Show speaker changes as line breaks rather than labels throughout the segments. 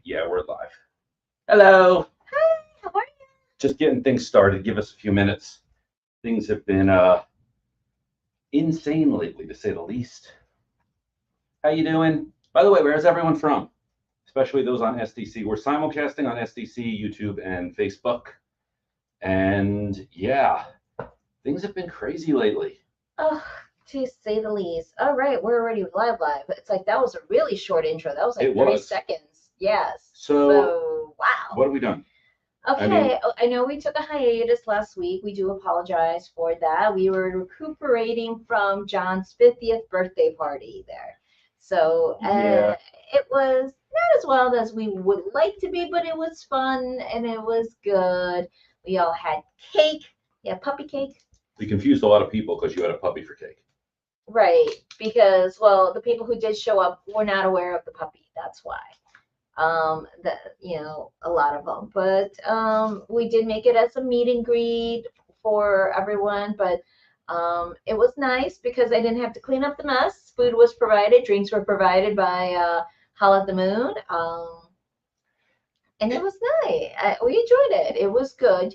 Yeah, we're live. Hello.
Hi, how are you?
Just getting things started. Give us a few minutes. Things have been insane lately, to say the least. How you doing? By the way, where's everyone from? Especially those on SDC. We're simulcasting on SDC, YouTube, and Facebook. And yeah, things have been crazy lately.
Oh, to say the least. All right, we're already live. It's like that was a really short intro. That was like
It
30
was.
seconds. Yes.
So,
So, wow.
what have we done? I mean,
Okay, I know we took a hiatus last week. We do apologize for that. We were recuperating from John's 50th birthday party there. So,
yeah.
it was not as well as we would like to be, but it was fun and it was good. We all had cake. Yeah, puppy cake.
We confused a lot of people because you had a puppy for cake.
Right, because well, the people who did show up were not aware of the puppy. That's why. That a lot of them. But we did make it as a meet and greet for everyone. But it was nice because I didn't have to clean up the mess. Food was provided, drinks were provided by Hal at the Moon. And it was nice. We enjoyed it. It was good.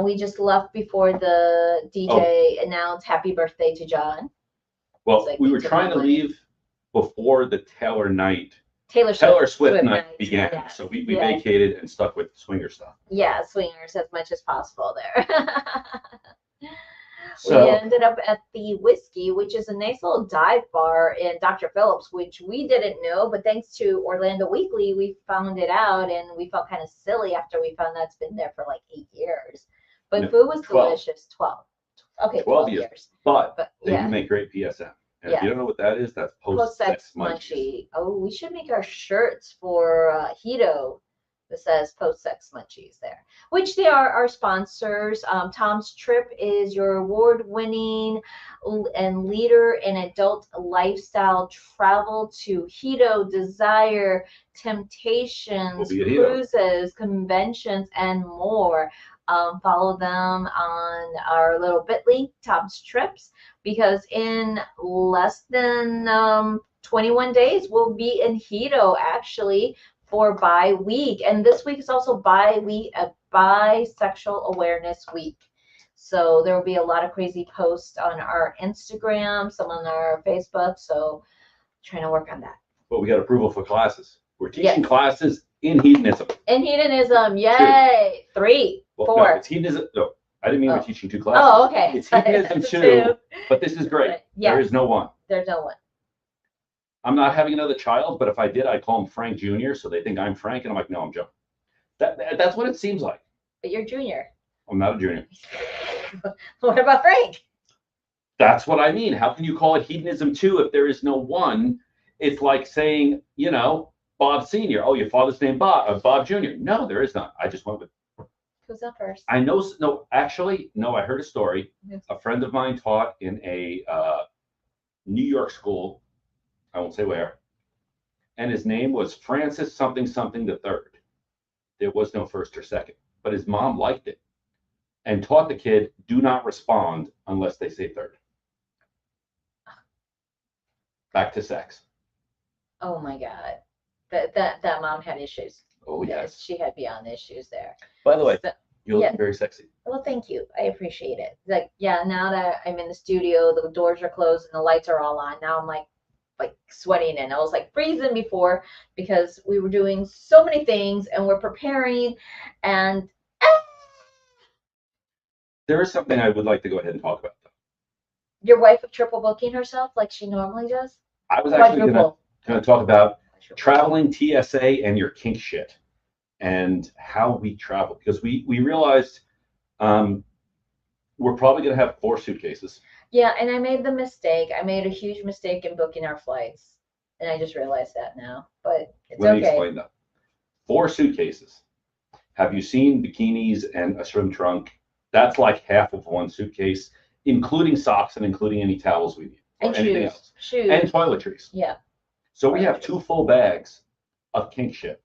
We just left before the DJ announced happy birthday to John.
Well,
Like
we were trying to leave before the Taylor Swift night began.
Yeah.
So we vacated and stuck with swinger stuff.
Yeah, swingers as much as possible there.
So
we ended up at the Whiskey, which is a nice little dive bar in Dr. Phillips, which we didn't know, but thanks to Orlando Weekly, we found it out and we felt kind of silly after we found that's been there for like 8 years. But food was
12.
Delicious. 12. Okay,
12 years. But they
yeah.
do make great PSM. And
Yeah.
if you don't know what that is, that's post-sex munchies.
Oh, we should make our shirts for Hedo that says post-sex munchies there, which they are our sponsors. Tom's Trip is your award-winning and leader in adult lifestyle travel to Hedo, Desire, Temptations,
We'll be at Hedo.
cruises, conventions, and more. Follow them on our little bit.ly, Tom's Trips, because in less than 21 days, we'll be in Hedo actually for bi-week. And this week is also bi-week, a bisexual awareness week. So there will be a lot of crazy posts on our Instagram, some on our Facebook. So trying to work on that.
But we got approval for classes. We're teaching classes in hedonism.
In hedonism, yay! 3, 4.
No, it's hedonism. No, I didn't mean we're teaching 2 classes.
Oh, okay.
It's hedonism 2, but this is great. Yeah. There is no 1.
There's no 1.
I'm not having another child, but if I did, I'd call him Frank Jr. So they think I'm Frank, and I'm like, no, I'm Joe. That's what it seems like.
But you're Junior.
I'm not a junior.
What about Frank?
That's what I mean. How can you call it hedonism 2 if there is no 1? It's like saying, Bob Sr. Oh, your father's name Bob Jr. No, there is not. I just went with.
Who's up first?
I know. No, actually, no. I heard a story. A friend of mine taught in a New York school. I won't say where. And his name was Francis something the third. There was no first or second, but his mom liked it and taught the kid, do not respond unless they say third. Back to sex.
Oh my God. That mom had issues.
Oh yes.
She had beyond issues there.
By the way, you're looking very sexy.
Well, thank you. I appreciate it. Like, yeah, now that I'm in the studio, the doors are closed and the lights are all on. Now I'm like sweating, and I was like freezing before because we were doing so many things and we're preparing, and
there is something I would like to go ahead and talk about, though.
Your wife triple booking herself like she normally does?
I was actually going to talk about traveling TSA and your kink shit and how we travel, because we realized we're probably going to have 4 suitcases.
Yeah, and I made the mistake. I made a huge mistake in booking our flights, and I just realized that now. But it's okay.
Let me explain that. 4 suitcases. Have you seen bikinis and a swim trunk? That's like half of 1 suitcase, including socks and including any towels we need.
And anything else. Shoes.
And toiletries.
Yeah.
So we have 2 full bags of kink shit.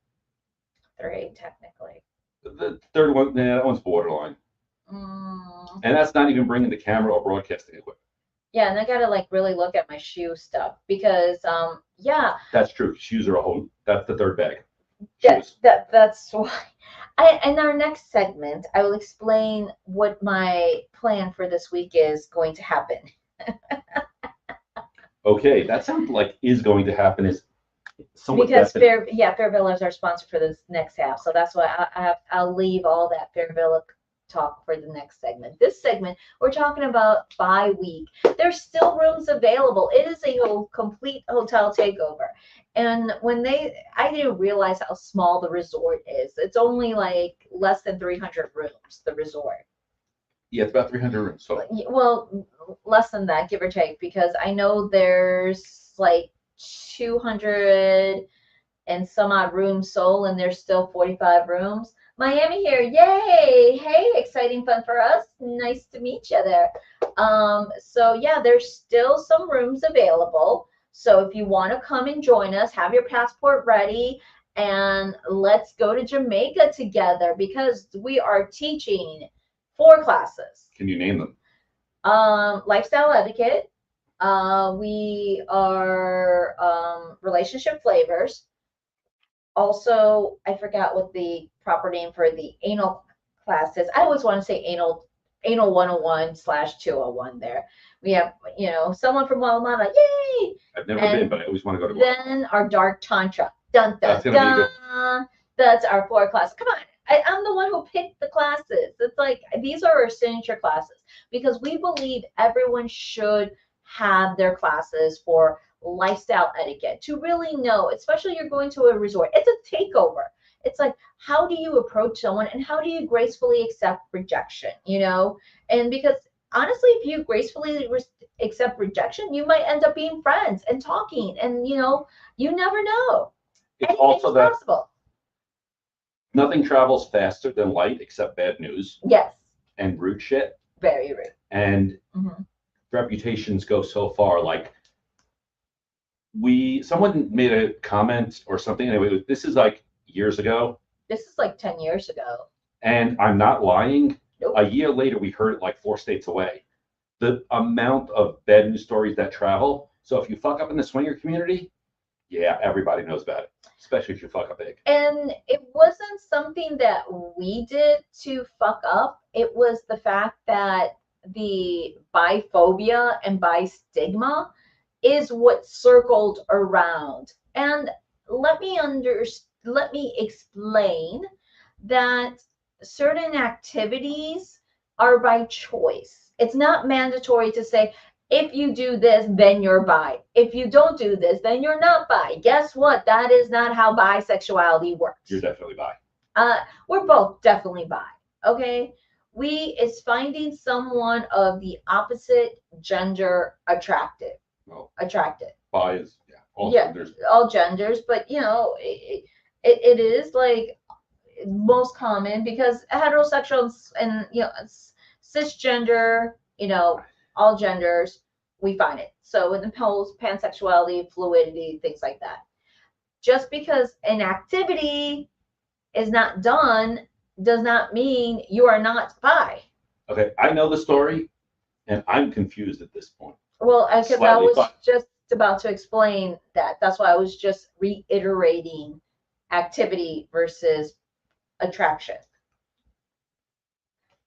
3, technically.
The third one, that one's borderline. And that's not even bringing the camera or broadcasting equipment.
Yeah, and I gotta really look at my shoe stuff because yeah.
That's true. Shoes are that's the 3rd bag.
That's why. In our next segment, I will explain what my plan for this week is going to happen.
Okay, that sounds like is going to happen is somewhat
Because
definite.
Fairvilla is our sponsor for this next half, so that's why I'll leave all that Fairvilla talk for the next segment. This segment, we're talking about bi-week. There's still rooms available. It is a complete hotel takeover. And I didn't realize how small the resort is. It's only like less than 300 rooms, the resort.
Yeah, it's about 300 rooms. So.
Well, less than that, give or take, because I know there's like 200 and some odd rooms sold, and there's still 45 rooms. Miami here, yay! Hey, exciting fun for us. Nice to meet you there. So yeah, there's still some rooms available. So if you want to come and join us, have your passport ready, and let's go to Jamaica together because we are teaching 4 classes.
Can you name them?
Lifestyle etiquette. We are relationship flavors. Also, I forgot what the proper name for the anal class is. I always want to say anal 101/201 there. We have, someone from Guatemala, yay!
I've never been, but I always want to go to
Guatemala. Then our dark tantra. Dun, dun, dun. That's our 4 classes. Come on. I'm the one who picked the classes. It's like, these are our signature classes because we believe everyone should have their classes for lifestyle etiquette to really know, especially you're going to a resort. It's a takeover. It's like, how do you approach someone and how do you gracefully accept rejection, And because honestly, if you gracefully accept rejection, you might end up being friends and talking and, you never know.
It's also that
possible.
Nothing travels faster than light except bad news.
Yes.
And rude shit.
Very rude.
And reputations go so far. Like someone made a comment or something. Anyway, this is like years ago.
This is like 10 years ago.
And I'm not lying.
Nope.
A year later, we heard it like 4 states away. The amount of bad news stories that travel. So if you fuck up in the swinger community, yeah, everybody knows about it, especially if you fuck up big.
And it wasn't something that we did to fuck up. It was the fact that the biphobia and bistigma is what circled around. And let me explain that certain activities are by choice. It's not mandatory to say, if you do this, then you're bi. If you don't do this, then you're not bi. Guess what? That is not how bisexuality works.
You're definitely bi.
We're both definitely bi. Okay? It's finding someone of the opposite gender attractive.
Well,
attractive.
Bi is all
genders. All genders, but it is like most common because heterosexuals and cisgender, all genders, we find it. So in the whole pansexuality, fluidity, things like that. Just because an activity is not done does not mean you are not bi.
Okay, I know the story, and I'm confused at this point.
Well, because I was just about to explain that. That's why I was just reiterating activity versus attraction.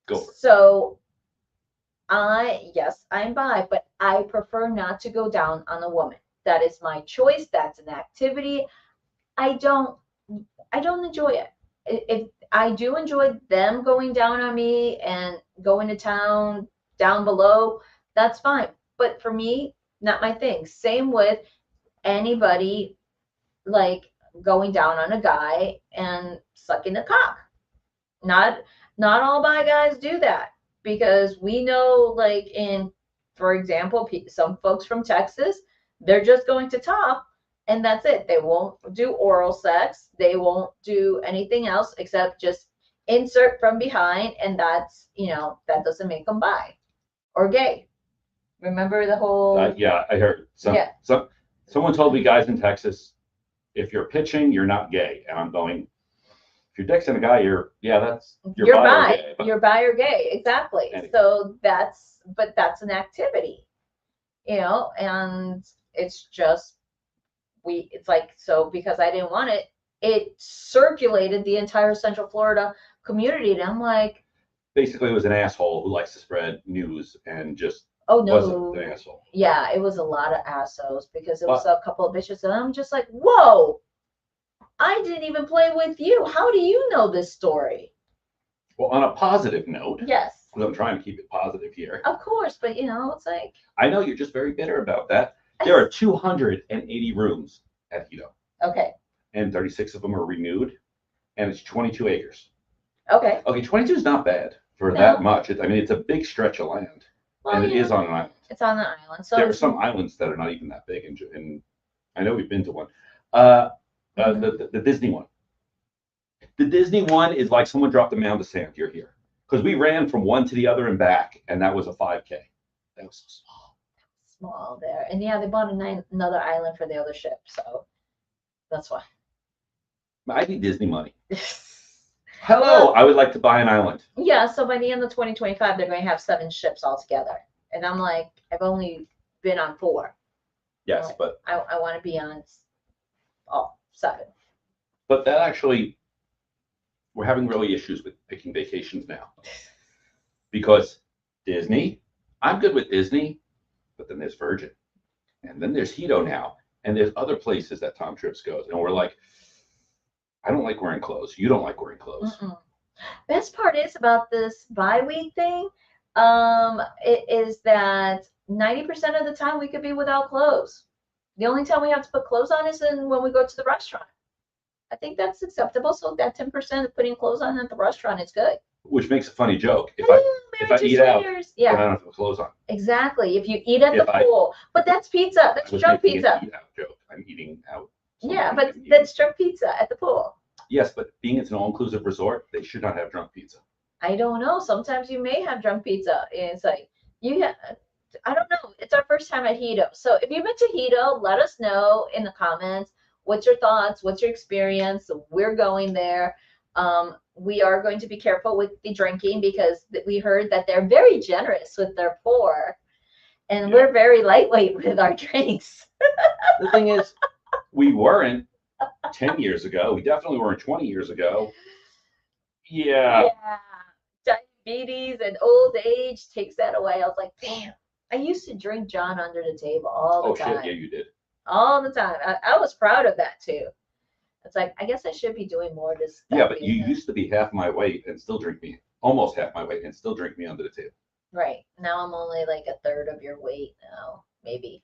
Go.
So I'm bi, but I prefer not to go down on a woman. That is my choice. That's an activity. I don't enjoy it. If I do enjoy them going down on me and going to town down below, that's fine. But for me, not my thing. Same with anybody like going down on a guy and sucking a cock. Not all bi guys do that. Because we know, like for example, some folks from Texas, they're just going to top and that's it. They won't do oral sex. They won't do anything else except just insert from behind. And that's, that doesn't make them bi or gay. Remember the whole...
yeah, I heard. Someone told me guys in Texas, if you're pitching, you're not gay. And I'm going... If your dick's in a guy, you're bi.
You're bi or gay, exactly. Anyway. So that's an activity, and it's just it's like, so because I didn't want it, it circulated the entire Central Florida community. And I'm like,
basically, it was an asshole who likes to spread news and just
oh
wasn't
no.
an asshole.
Yeah, it was a lot of assholes because it was a couple of bitches. And I'm just like, whoa, I didn't even play with you. How do you know this story?
Well, on a positive note,
Yes.
because I'm trying to keep it positive here.
Of course, but you know, it's like.
I know you're just very bitter about that. There are 280 rooms at Hedo.
Okay.
And 36 of them are renewed, and it's 22 acres.
Okay.
Okay, 22 is not bad for that much. I mean, it's a big stretch of land, and it is on an island.
It's on an island. So
there are some islands that are not even that big, and I know we've been to one. The Disney one. The Disney one is like someone dropped a mound of sand. You're here because we ran from one to the other and back, and that was a 5K. That was so small.
Small there, and yeah, they bought another island for the other ship, so that's why.
I need Disney money. Hello, I would like to buy an island.
Yeah, so by the end of 2025, they're going to have 7 ships altogether, and I'm like, I've only been on 4.
Yes,
like,
but
I want to be on all 7.
But that actually, we're having really issues with picking vacations now because Disney. I'm good with Disney, but then there's Virgin, and then there's Hedo now, and there's other places that Tom Trips goes, and we're like, I don't like wearing clothes. You don't like wearing clothes.
Best part is about this bi-week thing, it is that 90% of the time we could be without clothes. The only time we have to put clothes on is when we go to the restaurant. I think that's acceptable. So that 10% of putting clothes on at the restaurant is good.
Which makes a funny joke. If I eat out,
yeah,
then I don't have to put clothes on.
Exactly. If you eat at the pool, but that's pizza. That's drunk pizza.
Eat out joke. I'm eating out.
Yeah, but that's drunk pizza at the pool.
Yes, but being it's an all-inclusive resort, they should not have drunk pizza.
I don't know. Sometimes you may have drunk pizza. It's like I don't know. It's our first time at Hedo. So if you've been to Hedo, let us know in the comments. What's your thoughts? What's your experience? We're going there. We are going to be careful with the drinking because we heard that they're very generous with their pour, and we're very lightweight with our drinks.
The thing is, we weren't 10 years ago. We definitely weren't 20 years ago. Yeah.
Diabetes and old age takes that away. I was like, damn. I used to drink John under the table all the time.
Oh, shit. Yeah, you did.
All the time. I was proud of that, too. It's like, I guess I should be doing more of this.
Yeah, but you used to be half my weight and still drink me, almost half my weight and still drink me under the table.
Right. Now I'm only like a third of your weight now, maybe.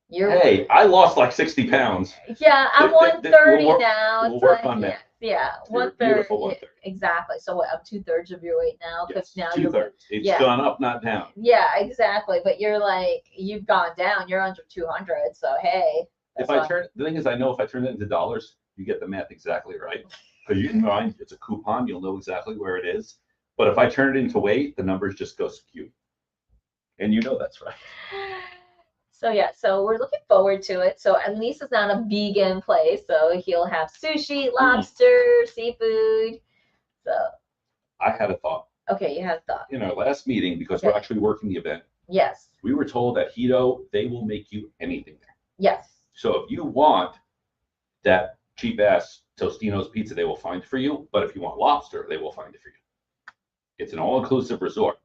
Hey, I lost like 60 pounds.
Yeah, I'm 130 now.
We'll work on that.
Yeah, 130. Exactly. So what, I'm 2/3 of your weight now?
Yes,
now
2/3. It's gone up, not down.
Yeah, exactly. But you're like, you've gone down. You're under 200. So hey.
The thing is, I know if I turn it into dollars, you get the math exactly right. Because you mind it's a coupon, you'll know exactly where it is. But if I turn it into weight, the numbers just go skewed. And you know that's right.
So yeah, so we're looking forward to it. So at least it's not a vegan place. So he'll have sushi, lobster, seafood. So
I had a thought.
Okay, you had a thought.
In our last meeting, because we're actually working the event.
Yes.
We were told that Hedo, they will make you anything there.
Yes.
So if you want that cheap ass Tostino's pizza, they will find for you. But if you want lobster, they will find it for you. It's an all-inclusive resort.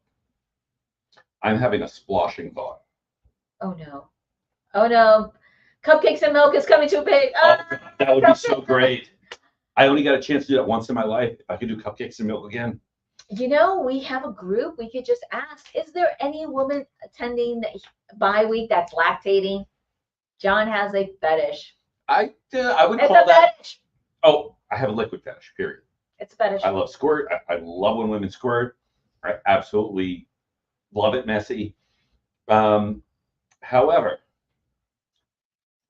I'm having a splashing thought.
Oh no. Oh no. Cupcakes and milk is coming too big.
Oh, that would be so great. I only got a chance to do that once in my life. If I could do cupcakes and milk again.
You know, we have a group. We could just ask, is there any woman attending the bi-week that's lactating? John has a fetish.
I would call that. Fetish. Oh, I have a liquid fetish, period.
It's a fetish.
I love squirt. I love when women squirt. I absolutely love it messy. However,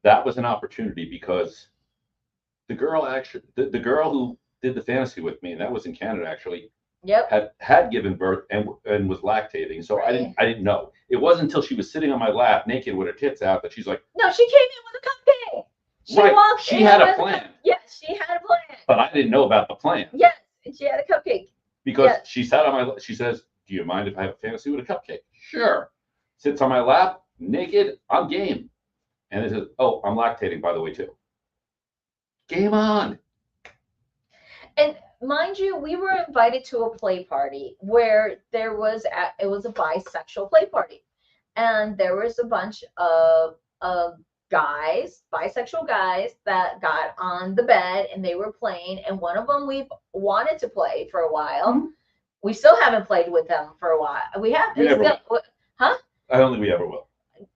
that was an opportunity because the girl actually, the girl who did the fantasy with me, and that was in Canada actually, had given birth and was lactating. So right. I didn't know. It wasn't until she was sitting on my lap naked with her tits out that she's like,
no, she came in with a cupcake.
She had a plan.
Yes, she had a plan.
But I didn't know about the plan.
Yes, and she had a cupcake.
Because she sat on my, she says, do you mind if I have a fantasy with a cupcake? Sure. Sits on my lap, naked, I'm game. And it says, oh, I'm lactating, by the way, too. Game on.
And mind you, we were invited to a play party where it was a bisexual play party, and there was a bunch of guys, bisexual guys that got on the bed and they were playing, and one of them we've wanted to play for a while.
Mm-hmm.
We still haven't played with them for a while. We have.
We never
still, huh?
I don't think we ever will.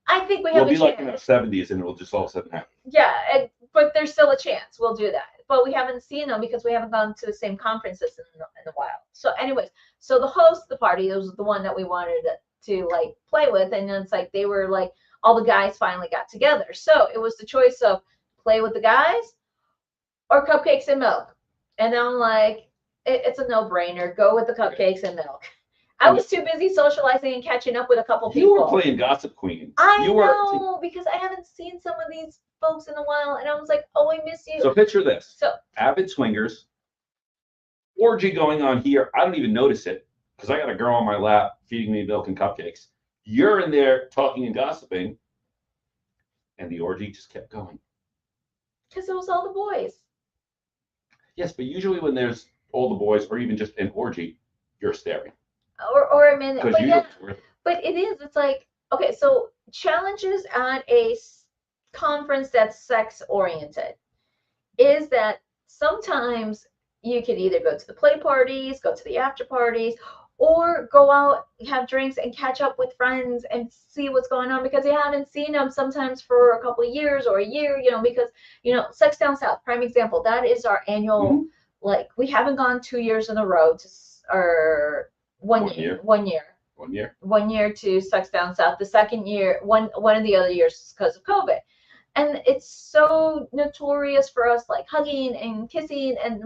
I think we
We'll
have
be
a
like in the
chance.
70s and it will just all of a sudden happen.
Yeah, but there's still a chance we'll do that. But we haven't seen them because we haven't gone to the same conferences in a while. So anyways, so the host of the party was the one that we wanted to like play with, and it's like they were like all the guys finally got together. So it was the choice of play with the guys or cupcakes and milk. And I'm like, it's a no-brainer. Go with the cupcakes and milk. I was too busy socializing and catching up with a couple people.
You were playing Gossip Queen.
I know, because I haven't seen some of these folks in a while, and I was like, oh, I miss you.
So picture this.
So
avid swingers, orgy going on here. I don't even notice it because I got a girl on my lap feeding me milk and cupcakes. You're in there talking and gossiping, and the orgy just kept going.
Because it was all the boys.
Yes, but usually when there's all the boys or even just an orgy, you're staring.
Or I mean, but,
yeah,
but it is. It's like, okay, so challenges at a conference that's sex oriented is that sometimes you could either go to the play parties, go to the after parties, or go out, have drinks, and catch up with friends and see what's going on because you haven't seen them sometimes for a couple of years or a year, because, Sex Down South, prime example, that is our annual, like, we haven't gone 2 years in a row or one year to Sex Down South. The second year, one of the other years is because of COVID. And it's so notorious for us, like hugging and kissing and,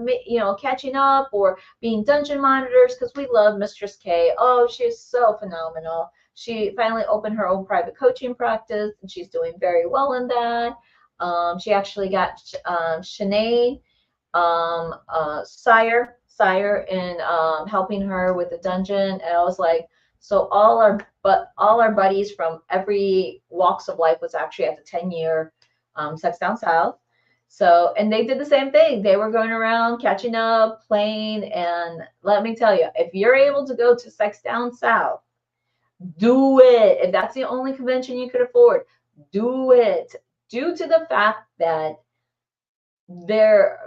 catching up or being dungeon monitors, because we love Mistress K. Oh, she's so phenomenal. She finally opened her own private coaching practice, and she's doing very well in that. She actually got Shanae Sire in helping her with the dungeon. And I was like, so all our buddies from every walks of life was actually at the 10-year Sex Down South. So, and they did the same thing. They were going around, catching up, playing. And let me tell you, if you're able to go to Sex Down South, do it. If that's the only convention you could afford, do it. Due to the fact that their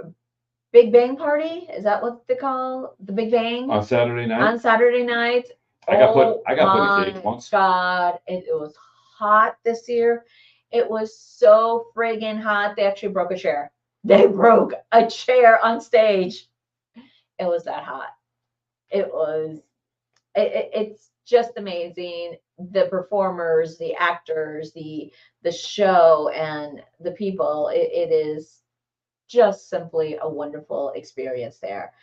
Big Bang Party, is that what they call the Big Bang?
On Saturday night?
On Saturday night.
I got put in once.
God, it was hot this year. It was so friggin' hot. They actually broke a chair. They broke a chair on stage. It was that hot. It's just amazing. The performers, the actors, the show, and the people. It is just simply a wonderful experience there.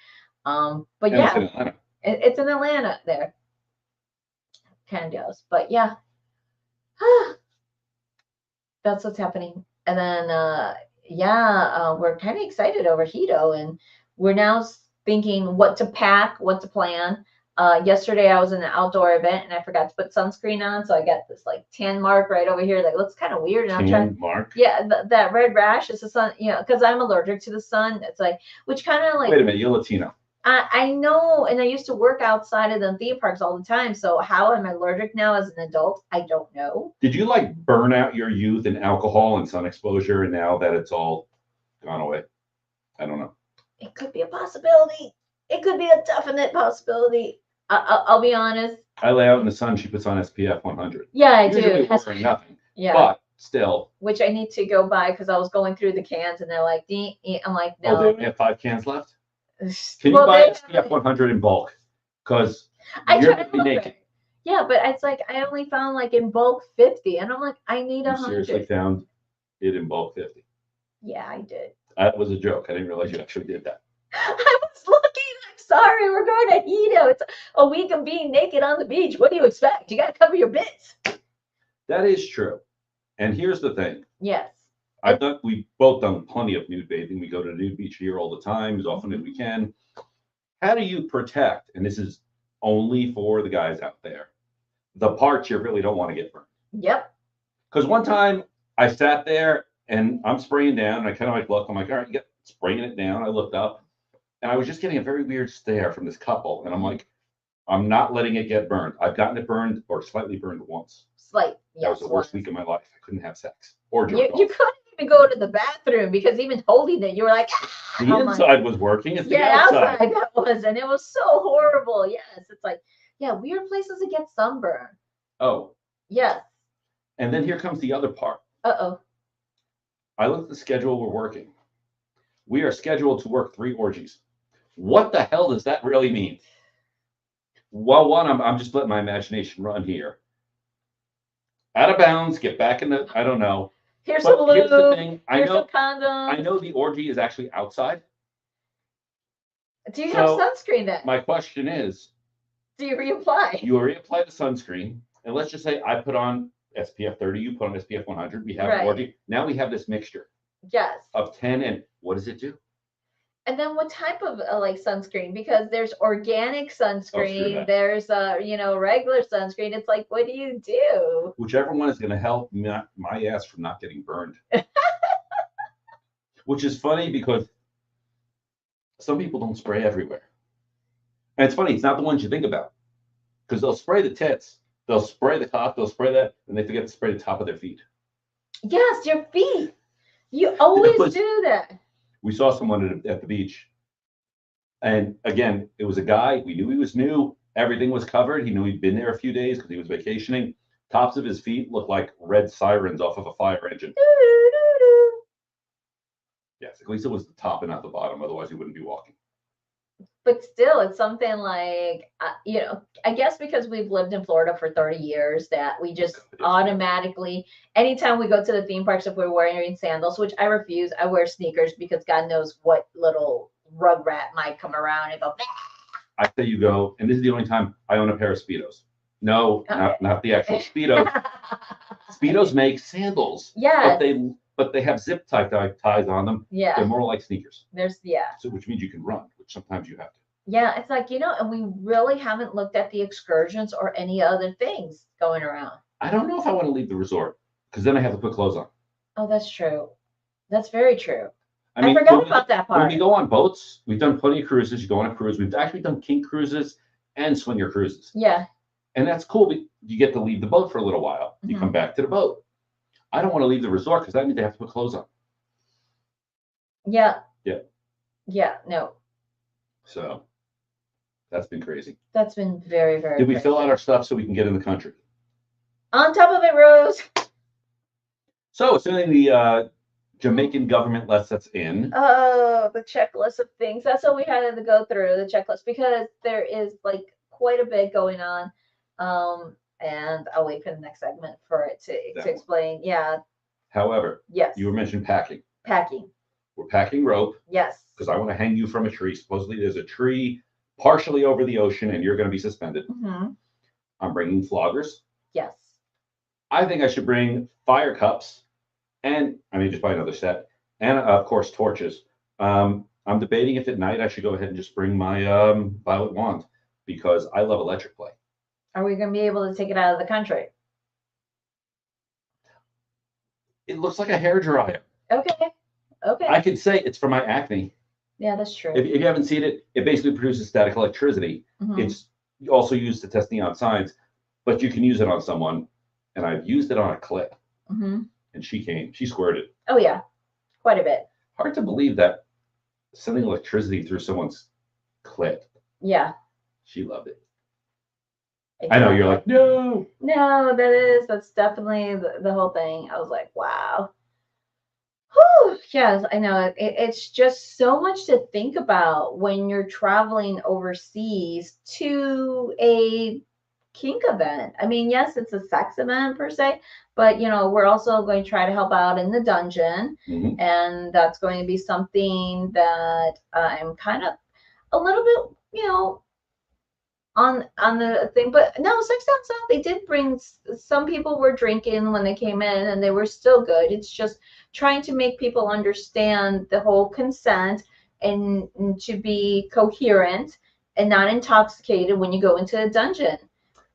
But and yeah, it's in Atlanta there. Candios, but yeah, that's what's happening. And then we're kind of excited over Hedo, and we're now thinking what to pack, what to plan. Yesterday I was in an outdoor event and I forgot to put sunscreen on, so I got this like tan mark right over here that looks kind of weird. And I'm trying. Mark. Yeah, that red rash is the sun. Because I'm allergic to the sun. It's like, which kind of like.
Wait a minute, you're Latino.
I know, and I used to work outside of the theme parks all the time. So how am I allergic now as an adult? I don't know.
Did you like burn out your youth in alcohol and sun exposure, and now that it's all gone away? I don't know.
It could be a possibility. It could be a definite possibility. I'll be honest.
I lay out in the sun. She puts on SPF 100.
Yeah, I do.
Wearing nothing.
Yeah.
But still.
Which I need to go buy because I was going through the cans and they're like, I'm like, no.
Oh, they have 5 cans left? Can you buy SPF 100 in bulk? Because you're going to be naked.
Yeah, but it's like I only found like in bulk 50, and I'm like, I need 100.
You seriously found it in bulk 50?
Yeah, I did.
That was a joke. I didn't realize you actually did that.
I was looking. I'm sorry. We're going to Hedo. It's a week of being naked on the beach. What do you expect? You got to cover your bits.
That is true. And here's the thing.
Yes.
We've both done plenty of nude bathing. We go to the nude beach here all the time, as often as we can. How do you protect, and this is only for the guys out there, the parts you really don't want to get burned?
Yep.
Because one time I sat there and I'm spraying down and I kind of like look, I'm like, all right, spraying it down. I looked up, and I was just getting a very weird stare from this couple, and I'm like, I'm not letting it get burned. I've gotten it burned or slightly burned once.
Slight.
That was the worst week of my life. I couldn't have sex or jerk
You
off.
couldn't even go to the bathroom because even holding it, you were like,
The inside was working. It's the
yeah,
outside.
that was, and it was so horrible. Yes, it's like, yeah, weird places to get sunburn.
Oh.
Yes.
And then here comes the other part.
Uh-oh.
I looked at the schedule we're working. We are scheduled to work 3 orgies. What the hell does that really mean? Well, one, I'm just letting my imagination run here. Out of bounds, get back in the, I don't know.
Here's some lube.
Here's the thing.
Here's some condoms.
I know the orgy is actually outside.
Do you have sunscreen then?
My question is,
do you reapply?
You reapply the sunscreen, and let's just say I put on SPF 30, you put on SPF 100, we have an orgy. Now we have this mixture.
Yes.
Of 10, and what does it do?
And then what type of like sunscreen? Because there's organic sunscreen, there's regular sunscreen. It's like, what do you do?
Whichever one is going to help my ass from not getting burned. Which is funny because some people don't spray everywhere. And it's funny, it's not the ones you think about. Because they'll spray the tits, they'll spray the top, they'll spray that, and they forget to spray the top of their feet.
Yes, your feet. You always do that.
We saw someone at the beach. And again, it was a guy. We knew he was new. Everything was covered. He knew he'd been there a few days because he was vacationing. Tops of his feet looked like red sirens off of a fire engine. Yes, at least it was the top and not the bottom. Otherwise, he wouldn't be walking.
But still, it's something like, I guess because we've lived in Florida for 30 years that we just automatically, anytime we go to the theme parks, if we're wearing sandals, which I refuse, I wear sneakers because God knows what little rugrat might come around and go, bah!
I say you go, and this is the only time I own a pair of Speedos. No, not the actual Speedo. Speedos make sandals.
Yeah.
But they have zip ties on them.
Yeah.
They're more like sneakers.
So
which means you can run, which sometimes you have to.
Yeah, it's like, and we really haven't looked at the excursions or any other things going around.
I don't know if I want to leave the resort because then I have to put clothes on.
Oh, that's true. That's very true. I forgot about that part.
When we go on boats, we've done plenty of cruises. You go on a cruise. We've actually done kink cruises and swinger cruises.
Yeah.
And that's cool. You get to leave the boat for a little while. You come back to the boat. I don't want to leave the resort because that means they have to put clothes on.
Yeah.
Yeah.
Yeah. No.
So that's been crazy.
That's been very, very
Did we
crazy.
fill out our stuff so we can get in the country?
On top of it, Rose.
So assuming the Jamaican government lets us in.
Oh, the checklist of things. That's what we had to go through, the checklist, because there is like quite a bit going on. And I'll wait for the next segment for it to explain. Yeah.
However,
yes.
You were mentioning packing.
Packing.
We're packing rope.
Yes.
Because I want to hang you from a tree. Supposedly there's a tree partially over the ocean and you're going to be suspended.
Mm-hmm.
I'm bringing floggers.
Yes.
I think I should bring fire cups and I may just buy another set. And of course, torches. I'm debating if at night I should go ahead and just bring my violet wand because I love electric play.
Are we going to be able to take it out of the country?
It looks like a hairdryer.
Okay. Okay.
I could say it's for my acne.
Yeah, that's true.
If you haven't seen it, it basically produces static electricity. Mm-hmm. It's also used to test neon signs, but you can use it on someone. And I've used it on a clip.
Mm-hmm.
And she squirted.
Oh, yeah. Quite a bit.
Hard to believe that sending electricity through someone's clit.
Yeah.
She loved it.
Exactly.
I know you're like, no.
No, that's definitely the whole thing. I was like, wow. Whew. Yes, I know. It's just so much to think about when you're traveling overseas to a kink event. I mean, yes, it's a sex event per se, but we're also going to try to help out in the dungeon. Mm-hmm. And that's going to be something that I'm kind of a little bit, on the thing, but no, sex down south, they did bring, some people were drinking when they came in and they were still good. It's just trying to make people understand the whole consent and to be coherent and not intoxicated when you go into a dungeon.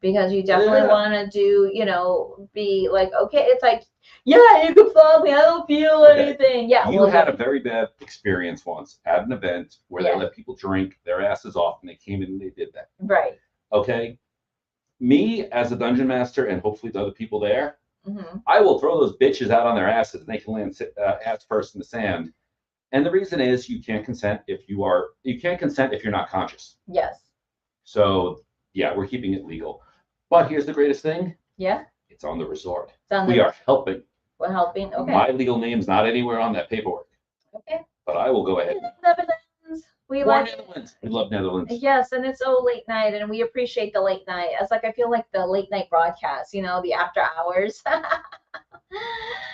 because you definitely
Yeah.
want to do, be like, okay, it's like, yeah, you can follow me. I don't feel
Okay.
anything. Yeah.
You
well,
had a very bad experience once at an event where
Yeah.
they let people drink their asses off and they came in and they did that.
Right.
Okay. Me as a dungeon master and hopefully the other people there,
Mm-hmm.
I will throw those bitches out on their asses and they can land ass first in the sand. And the reason is you can't consent if you're not conscious.
Yes.
So yeah, we're keeping it legal. But here's the greatest thing.
Yeah.
It's on the resort.
It's
We are helping.
We're helping. Okay.
My legal name's not anywhere on that paperwork.
Okay.
But I will go ahead.
Netherlands. We
More
like
Netherlands. We love Netherlands.
Yes, and it's so late night, and we appreciate the late night. It's like I feel like the late night broadcast, the after hours.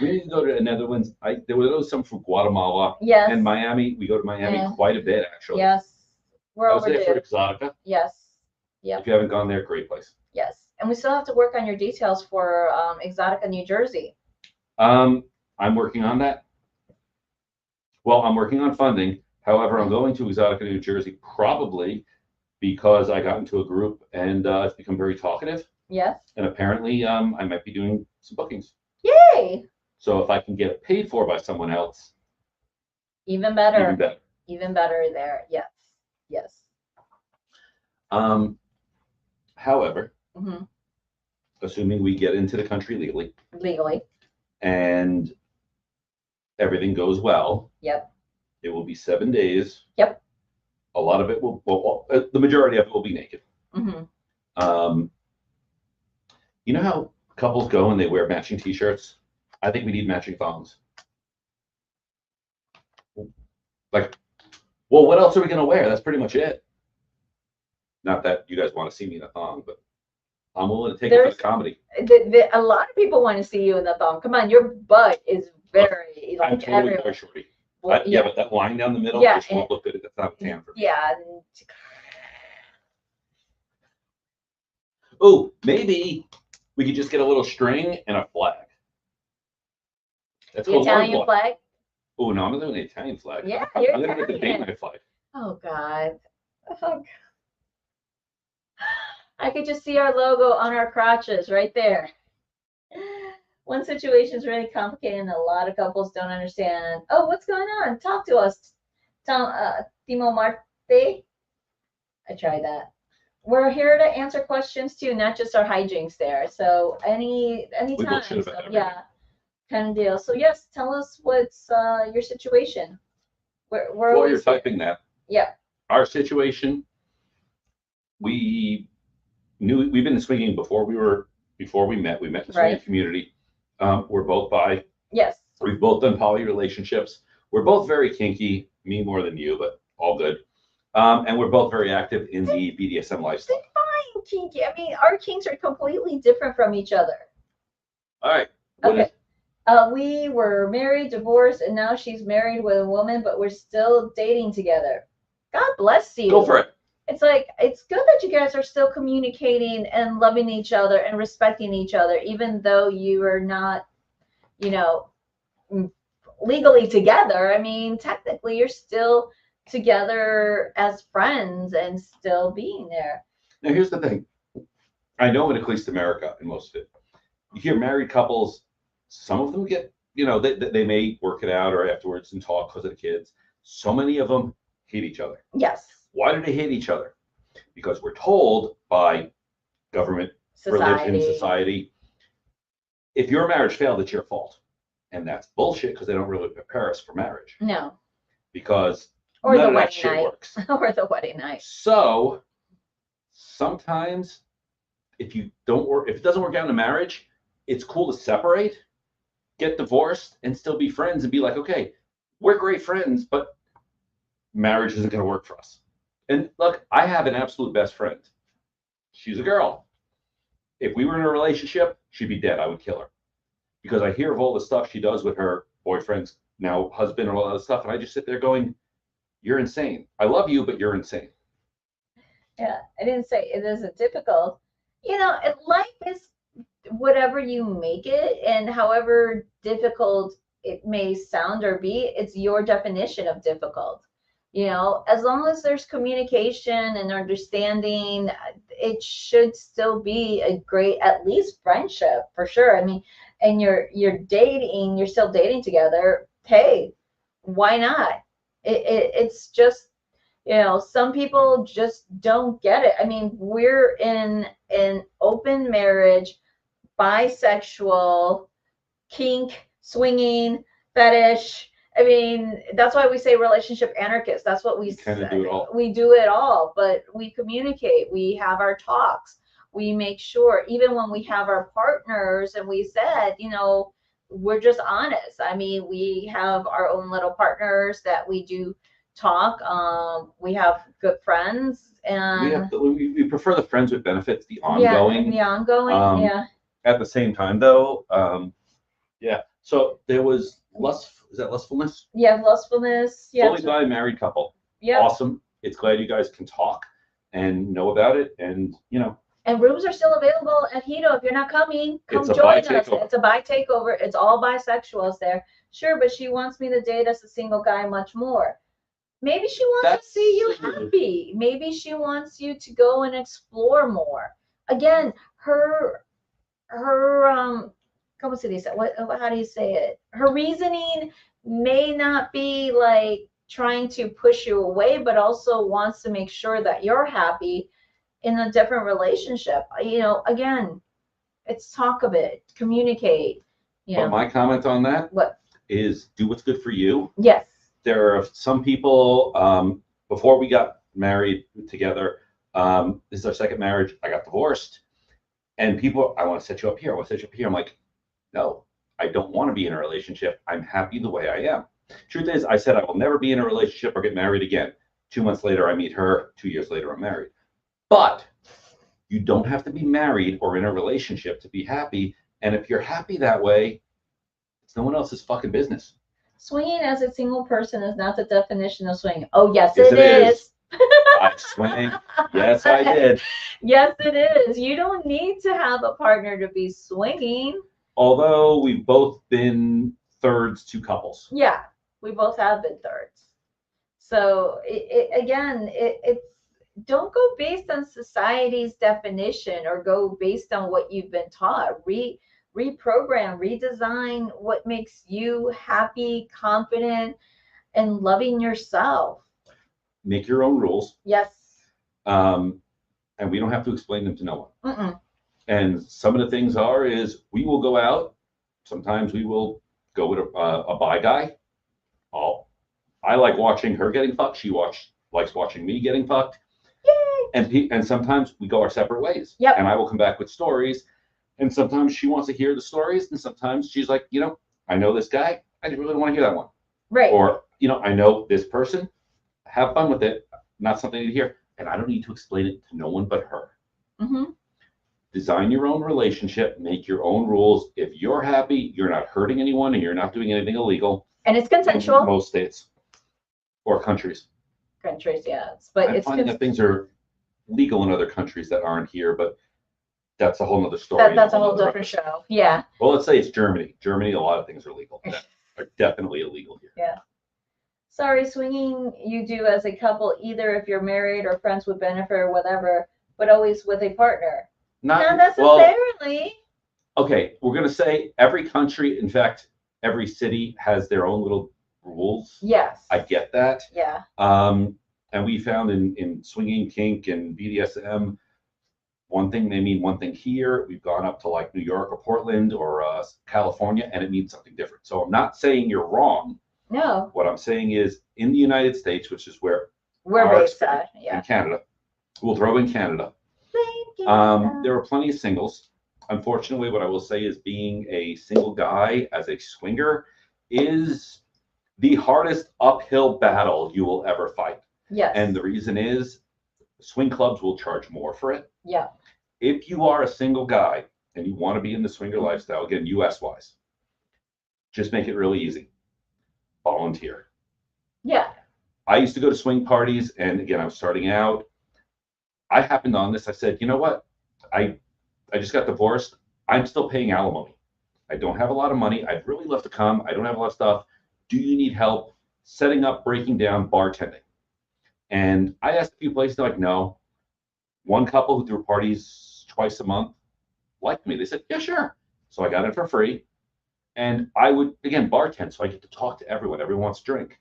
We need to go to the Netherlands. There was some from Guatemala
Yes.
and Miami. We go to Miami
Yeah.
quite a bit, actually.
Yes. We're
I was
overdue.
there for Exotica.
Yes. Yep.
If you haven't gone there, great place.
Yes. And we still have to work on your details for Exotica, New Jersey.
I'm working on that. Well, I'm working on funding. However, I'm going to Exotica, New Jersey, probably because I got into a group and it's become very talkative.
Yes.
And apparently, I might be doing some bookings.
Yay!
So if I can get it paid for by someone else,
even better.
Even better.
Even better there. Yes. Yes.
However,
Mm-hmm.
assuming we get into the country
Legally.
and everything goes well,
Yep.
it will be 7 days.
Yep.
A lot of it the majority of it will be naked.
Mm-hmm.
You know how couples go and they wear matching t-shirts? I think we need matching thongs. Like, well, what else are we going to wear? That's pretty much it. Not that you guys want to see me in a thong, but I'm willing to take it for the comedy.
A lot of people want to see you in the thong. Come on, your butt is very
I'm totally very shorty. Well, yeah, but that line down the middle just won't look good. That's not tan for me.
Yeah.
Oh, maybe we could just get a little string and a flag. That's
the Italian flag?
Oh, no, I'm doing the Italian flag.
Yeah,
I'm going to get the Date Nite flag.
Oh, God. Oh, God. I could just see our logo on our crotches right there. One situation is really complicated and a lot of couples don't understand. Oh, what's going on? Talk to us. Timo Marte. I tried that. We're here to answer questions too, not just our hijinks there. So anytime. So, yeah, kind of deal. So yes, tell us what's your situation.
While you're typing that.
Yeah.
Our situation. We've been swinging before we met. We met in the swinging community. We're both bi.
Yes.
We've both done poly relationships. We're both very kinky. Me more than you, but all good. And we're both very active in the BDSM lifestyle.
Fine, kinky. I mean, our kinks are completely different from each other.
All right.
Okay. We were married, divorced, and now she's married with a woman, but we're still dating together. God bless you.
Go for it.
It's like, it's good that you guys are still communicating and loving each other and respecting each other, even though you are not, legally together. I mean, technically, you're still together as friends and still being there.
Now, here's the thing. I know in at least America, and most of it, you hear married couples, some of them get, they may work it out or afterwards and talk because of the kids. So many of them hate each other.
Yes.
Why do they hate each other? Because we're told by government, religion, society, if your marriage failed, it's your fault. And that's bullshit because they don't really prepare us for marriage.
No.
Because
or
none
the
of that
wedding
shit
night.
works.
Or the wedding night.
So sometimes if it doesn't work out in a marriage, it's cool to separate, get divorced, and still be friends and be like, okay, we're great friends, but marriage isn't going to work for us. And look, I have an absolute best friend. She's a girl. If we were in a relationship, she'd be dead. I would kill her. Because I hear of all the stuff she does with her boyfriend's now husband and all that stuff, and I just sit there going, you're insane. I love you, but you're insane.
Yeah, I didn't say it isn't difficult. Life is whatever you make it, and however difficult it may sound or be, it's your definition of difficult. You know, as long as there's communication and understanding, it should still be a great, at least friendship for sure. I mean, and you're still dating together. Hey, why not? It's just, you know, some people just don't get it. I mean, we're in an open marriage, bisexual, kink, swinging, fetish. I mean, that's why we say relationship anarchists. That's what we
kind of do it all.
We do it all, but we communicate. We have our talks. We make sure, even when we have our partners, and we said, you know, we're just honest. I mean, we have our own little partners that we do talk. We have good friends, and
we prefer the friends with benefits, the
yeah,
ongoing.
the ongoing, yeah.
At the same time, though, yeah. So there was lust. Is that lustfulness?
Yeah, lustfulness. Yeah.
Fully bi married couple.
Yeah.
Awesome. It's glad you guys can talk and know about it, and you know.
And rooms are still available at Hedo. If you're not coming, come
It's a
join
bi
us.
takeover.
It's a bi takeover. It's all bisexuals there. Sure, but she wants me to date as a single guy much more. Maybe she wants to see you happy. Maybe she wants you to go and explore more. Again, her ¿cómo se dice? How do you say it? Her reasoning may not be like trying to push you away, but also wants to make sure that you're happy in a different relationship. You know, again, it's talk of it, communicate. You know.
But my comment on that
What?
Is do what's good for you.
Yes.
There are some people, before we got married together, this is our second marriage, I got divorced. And people, I want to set you up here. I want to set you up here. I'm like, no, I don't want to be in a relationship. I'm happy the way I am. Truth is, I said I will never be in a relationship or get married again. 2 months later, I meet her. 2 years later, I'm married. But you don't have to be married or in a relationship to be happy. And if you're happy that way, it's no one else's fucking business.
Swinging as a single person is not the definition of swinging. Oh, yes, it is.
I swing. Yes, I did.
Yes, it is. You don't need to have a partner to be swinging.
Although we've both been thirds to couples.
Yeah, we both have been thirds. So it's don't go based on society's definition or go based on what you've been taught. Reprogram, redesign what makes you happy, confident, and loving yourself.
Make your own rules.
Yes.
And we don't have to explain them to no one.
Mm-mm.
And some of the things is we will go out. Sometimes we will go with a bi guy. I like watching her getting fucked. She likes watching me getting fucked. Yay! And sometimes we go our separate ways.
Yep.
And I will come back with stories. And sometimes she wants to hear the stories. And sometimes she's like, you know, I know this guy. I just really want to hear that one.
Right.
Or, you know, I know this person. Have fun with it. Not something to hear. And I don't need to explain it to no one but her.
Mm-hmm.
Design your own relationship. Make your own rules. If you're happy, you're not hurting anyone, and you're not doing anything illegal.
And it's consensual.
In most states or countries.
Countries, yes, but
I find that things are legal in other countries that aren't here, but that's a whole other story.
That's a whole different show. Yeah.
Well, let's say it's Germany. Germany, a lot of things are legal. Are definitely illegal here.
Yeah. Sorry, swinging you do as a couple, either if you're married or friends with benefit or whatever, but always with a partner. Not necessarily.
Well, okay, we're going to say every country, in fact, every city has their own little rules.
Yes.
I get that.
Yeah.
And we found in swinging, kink, and BDSM, one thing may mean one thing here. We've gone up to like New York or Portland or California, and it means something different. So I'm not saying you're wrong.
No.
What I'm saying is in the United States, which is where
we're based at, yeah.
In Canada, we'll throw in Canada. There are plenty of singles. Unfortunately, what I will say is being a single guy as a swinger is the hardest uphill battle you will ever fight.
Yes.
And the reason is swing clubs will charge more for it.
Yeah.
If you are a single guy and you want to be in the swinger lifestyle, again, US wise, just make it really easy. Volunteer.
Yeah.
I used to go to swing parties, and again, I was starting out. I happened on this. I said, you know what? I just got divorced. I'm still paying alimony. I don't have a lot of money. I'd really love to come. I don't have a lot of stuff. Do you need help setting up, breaking down, bartending? And I asked a few places, they're like, no. One couple who threw parties twice a month liked me. They said, yeah, sure. So I got it for free. And I would, again, bartend, so I get to talk to everyone. Everyone wants to drink.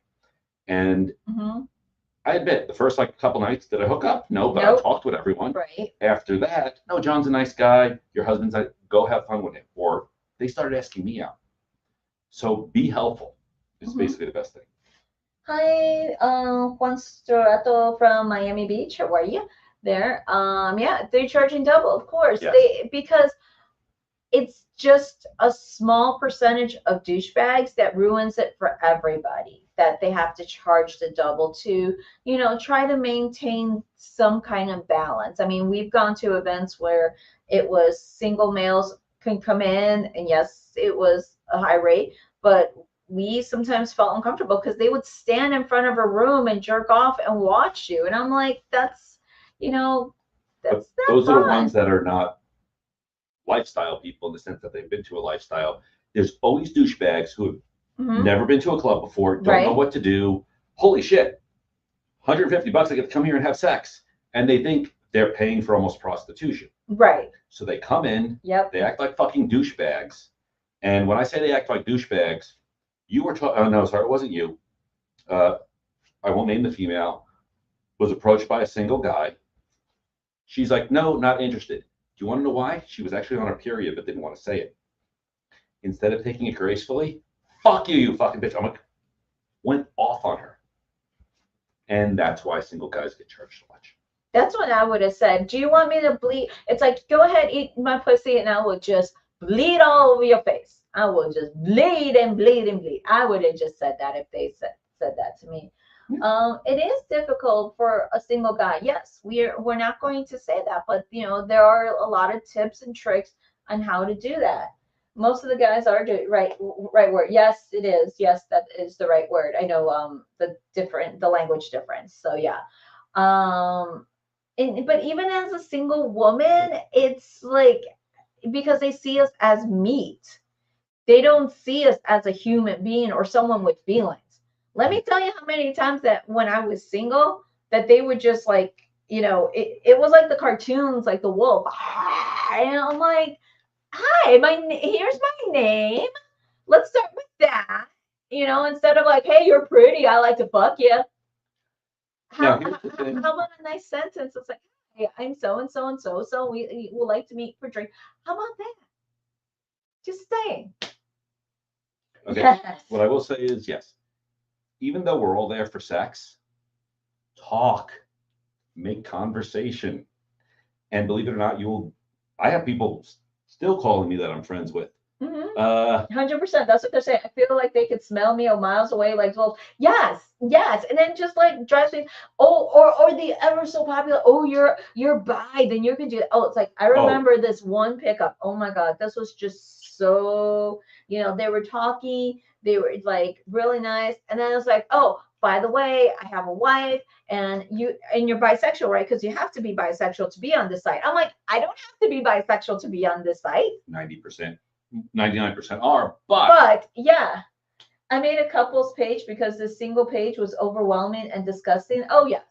And I admit, the first like couple nights, did I hook up? No, but I talked with everyone.
Right.
After that, no, John's a nice guy. Your husband's like, go have fun with him. Or they started asking me out. So be helpful is basically the best thing.
Hi, Juan Storato from Miami Beach. How are you there? Yeah, they're charging double, of course.
Yes.
Because it's just a small percentage of douchebags that ruins it for everybody, that they have to charge the double to, you know, try to maintain some kind of balance. I mean, we've gone to events where it was single males can come in, and yes, it was a high rate, but we sometimes felt uncomfortable because they would stand in front of a room and jerk off and watch you. And I'm like, that's, you know, that's not
those
fun.
are the ones that are not lifestyle people in the sense that they've been to a lifestyle. There's always douchebags who have never been to a club before, don't know what to do. Holy shit, $150 I get to come here and have sex. And they think they're paying for almost prostitution.
Right.
So they come in,
Yep.
they act like fucking douchebags. And when I say they act like douchebags, you were talking, oh no, sorry, it wasn't you. I won't name the female, was approached by a single guy. She's like, no, not interested. Do you want to know why? She was actually on her period, but didn't want to say it. Instead of taking it gracefully, fuck you, you fucking bitch. I'm like, went off on her. And that's why single guys get charged so much.
That's what I would have said. Do you want me to bleed? It's like, go ahead, eat my pussy, and I will just bleed all over your face. I will just bleed and bleed and bleed. I would have just said that if they said that to me. It is difficult for a single guy. Yes, we're not going to say that, but you know, there are a lot of tips and tricks on how to do that. Most of the guys are doing right word. Yes, it is. Yes, that is the right word. I know the language difference. So yeah. But even as a single woman, it's like, because they see us as meat. They don't see us as a human being or someone with feelings. Let me tell you how many times that when I was single, that they would just like, you know, it was like the cartoons, like the wolf. And I'm like, hi, here's my name. Let's start with that. You know, instead of like, hey, you're pretty, I like to fuck you. How about a nice sentence? It's like, hey, I'm so and so and so, so we would like to meet for drink. How about that? Just saying.
Okay. Yes. What I will say is, yes, even though we're all there for sex, talk, make conversation. And believe it or not, I have people still calling me that I'm friends with.
100%. That's what they're saying. I feel like they could smell me miles away. Like, well, yes. And then just like drives me. Oh, or the ever so popular. Oh, you're bi, then you can do it. Oh, it's like I remember this one pickup. Oh my God, this was just so. You know, they were talking. They were like really nice, and then it's like, oh, by the way, I have a wife, and you're bisexual, right? Because you have to be bisexual to be on this site. I'm like, I don't have to be bisexual to be on this site.
90%. 99% are, but
yeah, I made a couples page because the single page was overwhelming and disgusting. Oh yes,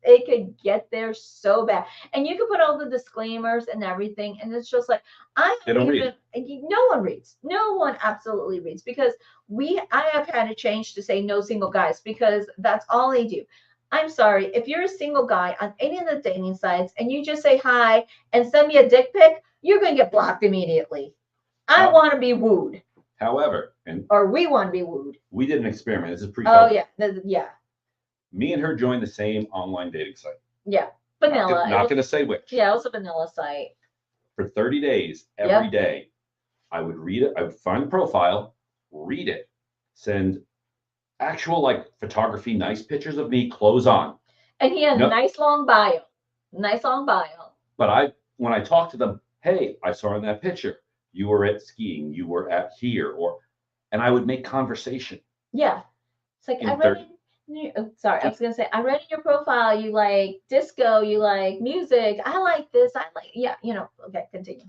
it could get there so bad, and you could put all the disclaimers and everything, and it's just like
they don't read.
No one reads. No one absolutely reads, because I have had to change to say no single guys, because that's all they do. I'm sorry, if you're a single guy on any of the dating sites and you just say hi and send me a dick pic, you're going to get blocked immediately. I want to be wooed.
However,
we want to be wooed.
We did an experiment. This is pre-COVID.
Oh, yeah.
Me and her joined the same online dating site.
Yeah. Vanilla.
Not going to say which.
Yeah, it was a vanilla site.
For 30 days, every day, I would read it. I would find the profile, read it, send actual like photography, nice pictures of me, clothes on.
And he had a nice long bio.
But when I talked to them, hey, I saw in that picture, you were at skiing, you were at here, and I would make conversation.
Yeah. It's like, I was going to say, I read in your profile, you like disco, you like music. I like this. Okay, continue.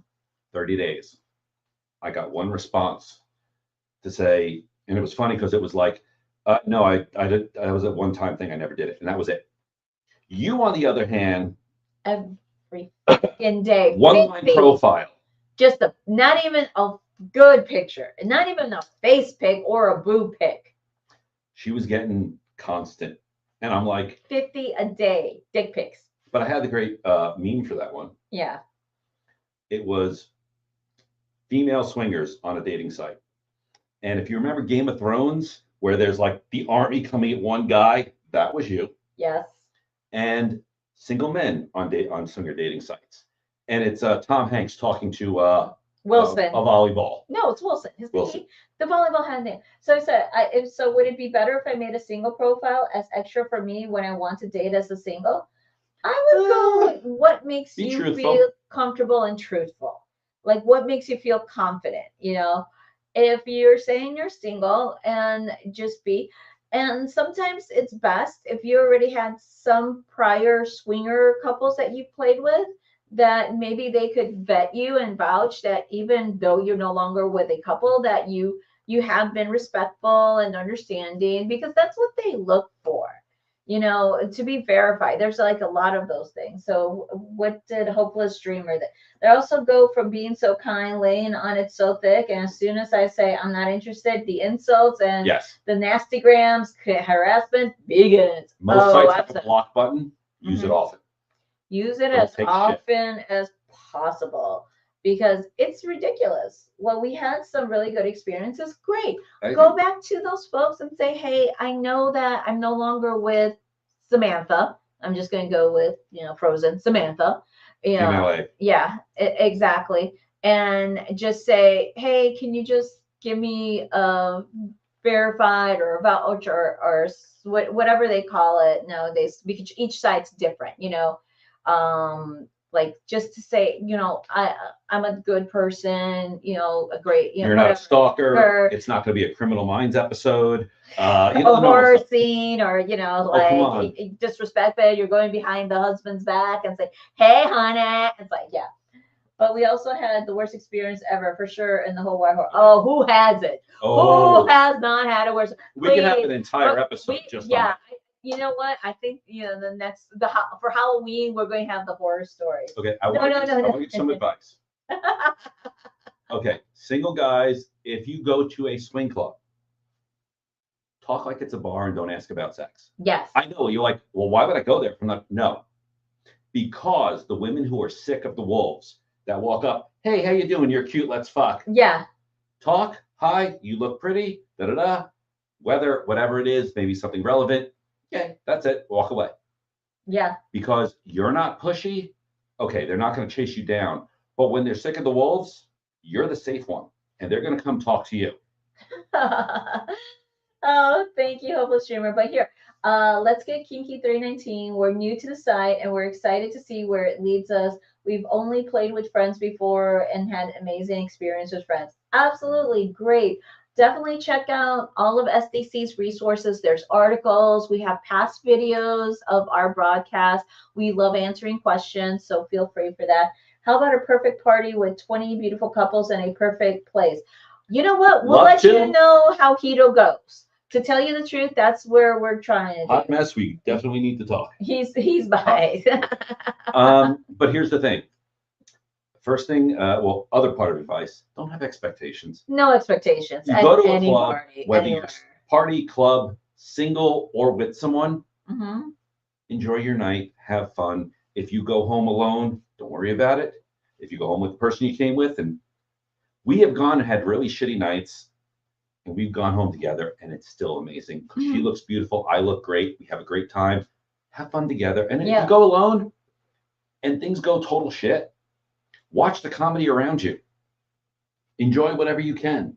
30 days. I got one response to say, and it was funny because it was like, No, I did. That was a one-time thing. I never did it, and that was it. You, on the other hand,
Every fucking day.
one-line profile.
Just not even a good picture, not even a face pic or a boob pic.
She was getting constant, and I'm like
50 a day dick pics.
But I had the great meme for that one.
Yeah.
It was female swingers on a dating site, and if you remember Game of Thrones, where there's like the army coming at one guy, that was you.
Yes.
And single men on swinger dating sites, and it's Tom Hanks talking to
Wilson.
A volleyball.
No, it's Wilson.
Wilson.
The volleyball had name. So I said, so would it be better if I made a single profile as extra for me when I want to date as a single? I would go with what makes you
truthful.
feel comfortable and truthful. Like what makes you feel confident, you know? If you're saying you're single, and just be, and sometimes it's best if you already had some prior swinger couples that you played with, that maybe they could vet you and vouch that even though you're no longer with a couple, that you have been respectful and understanding, because that's what they look for, you know, to be verified. There's like a lot of those things. So what did Hopeless Dreamer? They also go from being so kind, laying on it so thick, and as soon as I say I'm not interested, the insults and the nasty grams, harassment begins.
Most sites have a block button. Use it often.
Use it as often as possible, because it's ridiculous. Well, we had some really good experiences. Great. Go back to those folks and say, hey, I know that I'm no longer with Samantha. I'm just going to go with, Frozen Samantha. Yeah, exactly. And just say, hey, can you just give me a verified or a voucher or whatever they call it nowadays, because each site's different, like just to say, I'm a good person, a great,
you're not a stalker. It's not going to be a Criminal Minds episode.
A horror scene, or disrespect it. You're going behind the husband's back and say, hey, honey. It's like, yeah. But we also had the worst experience ever, for sure, in the whole wide world. Oh, who has it?
Oh.
Who has not had a worst?
We can have an entire episode just on that.
You know what? I think for Halloween we're going to have the horror stories.
Okay, I want to give some advice. Okay, single guys, if you go to a swing club, talk like it's a bar and don't ask about sex.
Yes.
I know you're like, well, why would I go there? No, because the women who are sick of the wolves that walk up, hey, how you doing? You're cute. Let's fuck.
Yeah.
Talk. Hi. You look pretty. Da da da. Whether whatever it is, maybe something relevant. Okay, that's it. Walk away.
Yeah.
Because you're not pushy. Okay, they're not going to chase you down. But when they're sick of the wolves, you're the safe one, and they're going to come talk to you.
Oh, thank you, Hopeless Dreamer. But here, let's get Kinky 319. We're new to the site, and we're excited to see where it leads us. We've only played with friends before and had amazing experience with friends. Absolutely great. Definitely check out all of SDC's resources. There's articles. We have past videos of our broadcast. We love answering questions, so feel free for that. How about a perfect party with 20 beautiful couples in a perfect place? You know what? We'll let you know how Hedo goes. To tell you the truth, that's where we're trying to do.
Hot mess. We definitely need to talk.
He's by.
But here's the thing. First thing, other part of advice: don't have expectations.
No expectations.
You go to a club, whether you're party, club, single, or with someone.
Mm-hmm.
Enjoy your night. Have fun. If you go home alone, don't worry about it. If you go home with the person you came with, and we have gone and had really shitty nights, and we've gone home together, and it's still amazing because she looks beautiful. I look great. We have a great time. Have fun together. And if you go alone and things go total shit, watch the comedy around you. Enjoy whatever you can.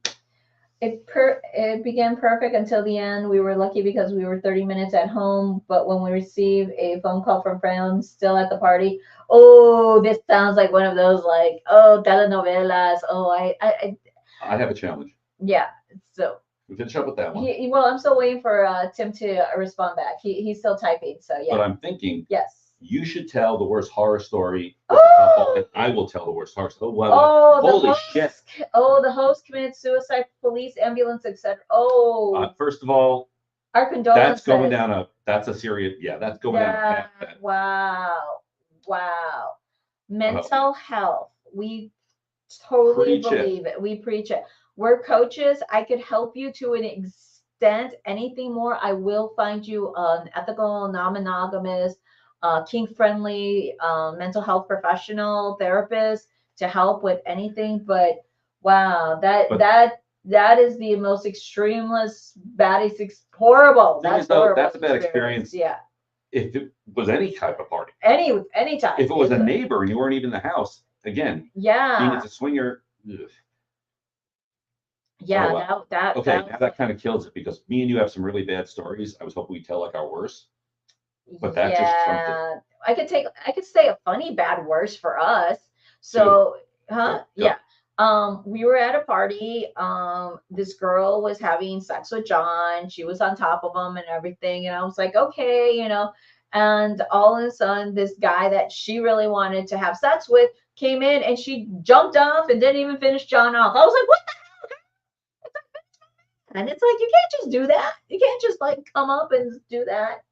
It began perfect until the end. We were lucky because we were 30 minutes at home, but when we received a phone call from friends still at the party, oh, this sounds like one of those telenovelas. Oh, I
have a challenge.
Yeah, so
we finish up with that one.
I'm still waiting for Tim to respond back. He's still typing, so yeah.
But I'm thinking,
yes,
you should tell the worst horror story, and I will tell the worst horror story. Holy shit!
Oh, the host committed suicide, police, ambulance, etc. Oh.
First of all,
Our condolences.
That's a serious, that's going down a path that.
Wow. Mental health. We totally believe it. We preach it. We're coaches. I could help you to an extent. Anything more, I will find you an ethical, non-monogamous, kink-friendly, mental health professional, therapist to help with anything. But wow, that is the most extremist, horrible.
That's horrible. That's a bad experience.
Yeah.
If it was any type of party.
Any type.
If it was a neighbor and you weren't even in the house, again.
Yeah.
Being as a swinger. Ugh.
Yeah,
so, that kind of kills it, because me and you have some really bad stories. I was hoping we'd tell like our worst. But that just trumped it.
I could say a funny bad worst for us. So, yeah. We were at a party. This girl was having sex with John. She was on top of him and everything. And I was like, okay, and all of a sudden this guy that she really wanted to have sex with came in, and she jumped off and didn't even finish John off. I was like, what the hell? And it's like, you can't just do that. You can't just like come up and do that.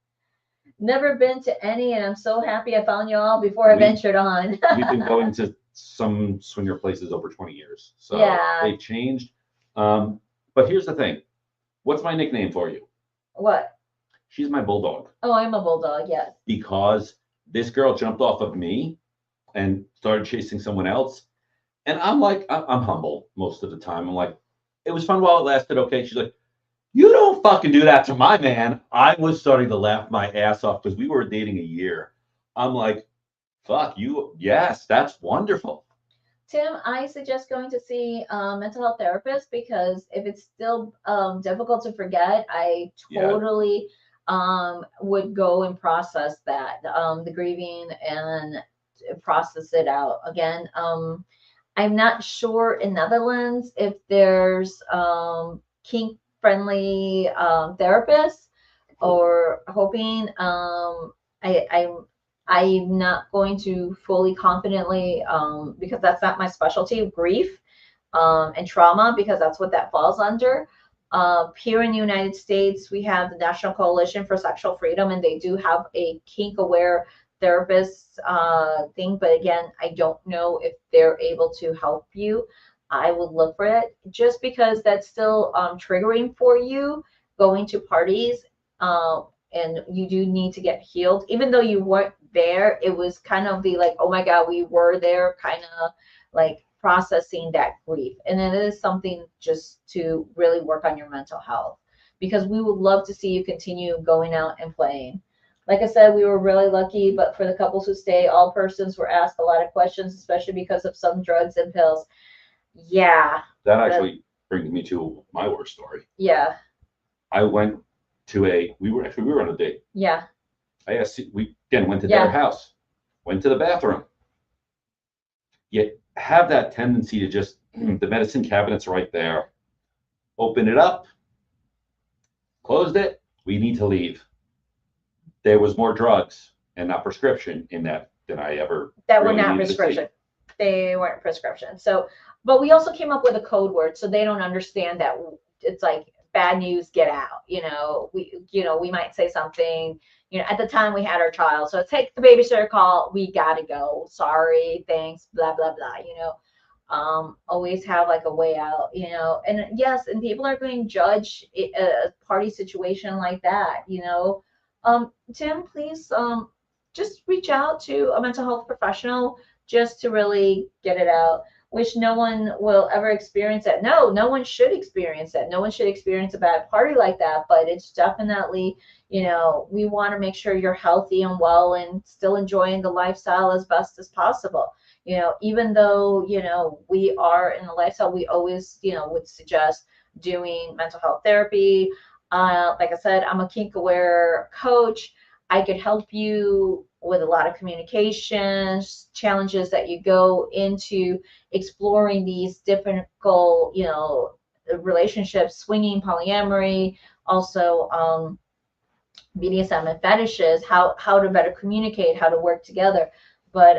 Never been to any, and I'm so happy I found y'all before I ventured on.
We've been going to some swinger places over 20 years. So they've changed. But here's the thing. What's my nickname for you?
What?
She's my bulldog.
Oh, I'm a bulldog, yes.
Because this girl jumped off of me and started chasing someone else. And I'm like, I'm humble most of the time. I'm like, it was fun while it lasted. Okay. She's like, you don't fucking do that to my man. I was starting to laugh my ass off because we were dating a year. I'm like, fuck you. Yes, that's wonderful.
Tim, I suggest going to see a mental health therapist, because if it's still difficult to forget, I totally would go and process that, the grieving, and process it out. Again, I'm not sure in Netherlands if there's kink friendly therapists, or hoping. I'm not going to fully confidently, because that's not my specialty, grief and trauma, because that's what that falls under. Here in the United States, we have the National Coalition for Sexual Freedom, and they do have a kink-aware therapist thing. But again, I don't know if they're able to help you. I would look for it, just because that's still triggering for you, going to parties. And you do need to get healed. Even though you weren't there, it was kind of the like, oh my God, we were there, kind of like processing that grief. And it is something just to really work on your mental health, because we would love to see you continue going out and playing. Like I said, we were really lucky, but for the couples who stay, all persons were asked a lot of questions, especially because of some drugs and pills. Yeah.
That actually brings me to my worst story.
Yeah.
I went to we were on a date.
Yeah.
We again went to their house, went to the bathroom. You have that tendency to just, the medicine cabinet's right there. Open it up, closed it. We need to leave. There was more drugs and not prescription in that than I ever.
That were not prescription. They weren't prescription. So, but we also came up with a code word, so they don't understand that it's like, bad news, get out. We might say something, at the time we had our child, so take the babysitter call, we gotta go, sorry, thanks, blah blah blah. Always have like a way out, and yes, and people are going to judge a party situation like that. Tim, please just reach out to a mental health professional, just to really get it out. Which no one will ever experience that. No one should experience that. No one should experience a bad party like that. But it's definitely, we want to make sure you're healthy and well and still enjoying the lifestyle as best as possible. Even though, we are in the lifestyle, we always, would suggest doing mental health therapy. Like I said, I'm a kink-aware coach. I could help you with a lot of communications challenges that you go into exploring these difficult, relationships, swinging, polyamory, also BDSM and fetishes, how to better communicate, how to work together. But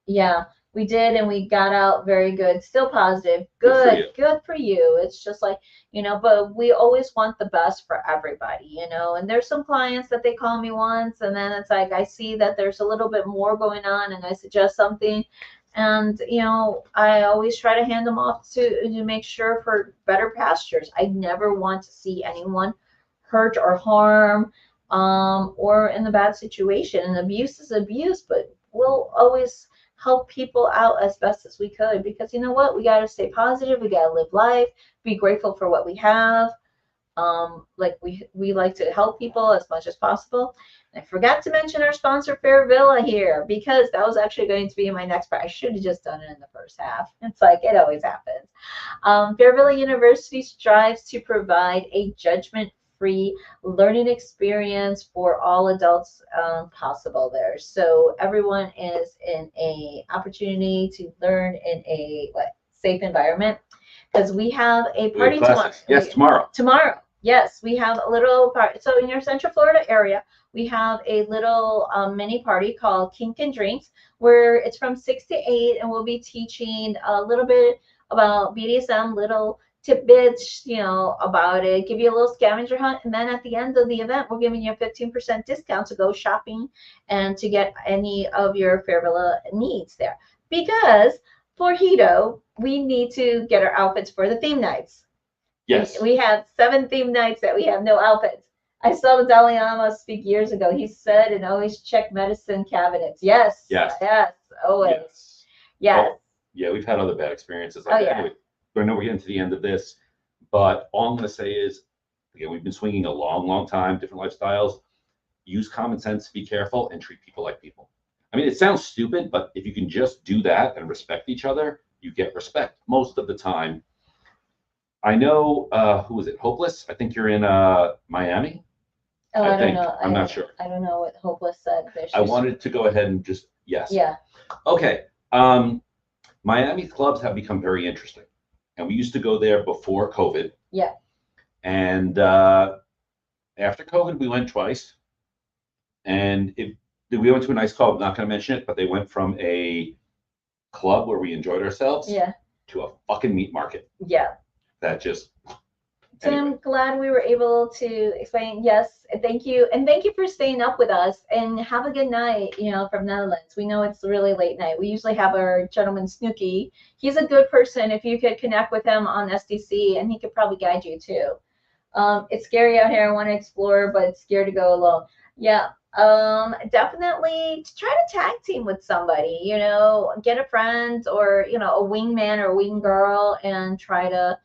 yeah, We did, and we got out very good, still positive. Good for you. It's just like, but we always want the best for everybody, and there's some clients that they call me once, and then it's like I see that there's a little bit more going on, and I suggest something, and I always try to hand them off to make sure for better pastures. I never want to see anyone hurt or harm, or in a bad situation. And abuse is abuse, but we'll always help people out as best as we could, because you know what, we got to stay positive, we got to live life, be grateful for what we have. Like we like to help people as much as possible. And I forgot to mention our sponsor Fairvilla here, because that was actually going to be my next part. I should have just done it in the first half. It's like it always happens. Fairvilla University strives to provide a judgment-free learning experience for all adults possible there. So everyone is in a opportunity to learn in a safe environment, because we have a party tomorrow.
Yes, tomorrow.
Tomorrow, yes, we have a little party. So in your Central Florida area, we have a little mini party called Kink and Drinks, where it's from 6 to 8, and we'll be teaching a little bit about BDSM, little tidbits, about it, give you a little scavenger hunt, and then at the end of the event, we're giving you a 15% discount to go shopping and to get any of your Fairvilla needs there. Because for Hedo, we need to get our outfits for the theme nights.
Yes.
We have 7 theme nights that we have no outfits. I saw the Dalai Lama speak years ago. He said, and always check medicine cabinets. Yes.
Yes.
Yes. Always.
Yes.
Yes.
Oh, yeah, we've had other bad experiences like that.
Yeah.
Anyway, I know we're getting to the end of this, but all I'm going to say is, again, we've been swinging a long, long time, different lifestyles. Use common sense, be careful, and treat people like people. I mean, it sounds stupid, but if you can just do that and respect each other, you get respect most of the time. I know, who was it? Hopeless? I think you're in Miami.
Oh, I don't know.
I'm not sure.
I don't know what Hopeless said.
I wanted to go ahead and just, yes.
Yeah.
Okay. Miami clubs have become very interesting. And we used to go there before COVID.
Yeah.
And after COVID, we went twice. And we went to a nice club, I'm not going to mention it, but they went from a club where we enjoyed ourselves to a fucking meat market.
Yeah.
That just.
So anyway. I'm glad we were able to explain. Yes, thank you. And thank you for staying up with us, and have a good night, from Netherlands. We know it's really late night. We usually have our gentleman Snooky. He's a good person. If you could connect with him on SDC, and he could probably guide you too. It's scary out here. I want to explore, but it's scared to go alone. Yeah. Definitely try to tag team with somebody, get a friend or, a wingman or wing girl, and try to,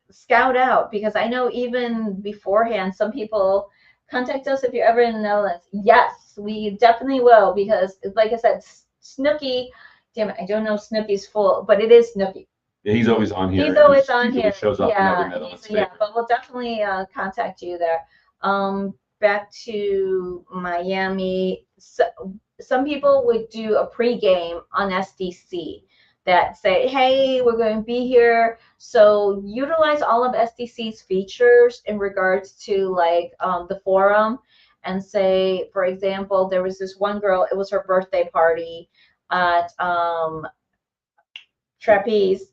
scout out, because I know even beforehand, some people contact us if you're ever in the Netherlands. Yes, we definitely will, because like I said, Snooky, damn it, I don't know Snooky's full, but it is Snooky.
Yeah, he's always on here.
He's always on here.
Shows up in every Netherlands paper.
Yeah, but we'll definitely contact you there. Back to Miami. So, some people would do a pregame on SDC that say, hey, we're going to be here. So utilize all of SDC's features in regards to the forum, and say, for example, there was this one girl, it was her birthday party at Trapeze.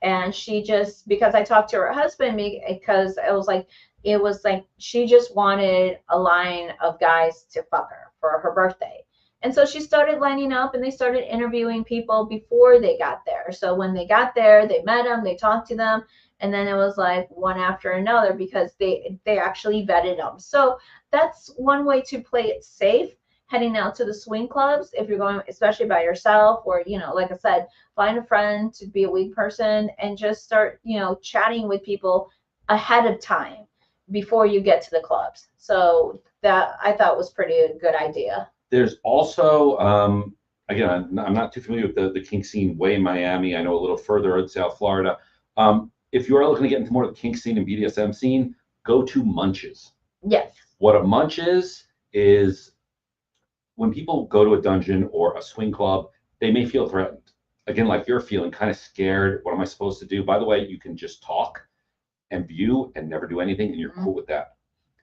And she just, because I talked to her husband, because it was like she just wanted a line of guys to fuck her for her birthday. And so she started lining up, and they started interviewing people before they got there. So when they got there, they met them, they talked to them, and then it was like one after another, because they actually vetted them. So that's one way to play it safe, heading out to the swing clubs. If you're going, especially by yourself, or, like I said, find a friend to be a wing person, and just start, chatting with people ahead of time before you get to the clubs. So that I thought was a good idea.
There's also, again, I'm not too familiar with the kink scene way in Miami. I know a little further in South Florida. If you are looking to get into more of the kink scene and BDSM scene, go to munches.
Yes.
What a munch is when people go to a dungeon or a swing club, they may feel threatened. Again, like you're feeling kind of scared. What am I supposed to do? By the way, you can just talk and view and never do anything, and you're cool with that.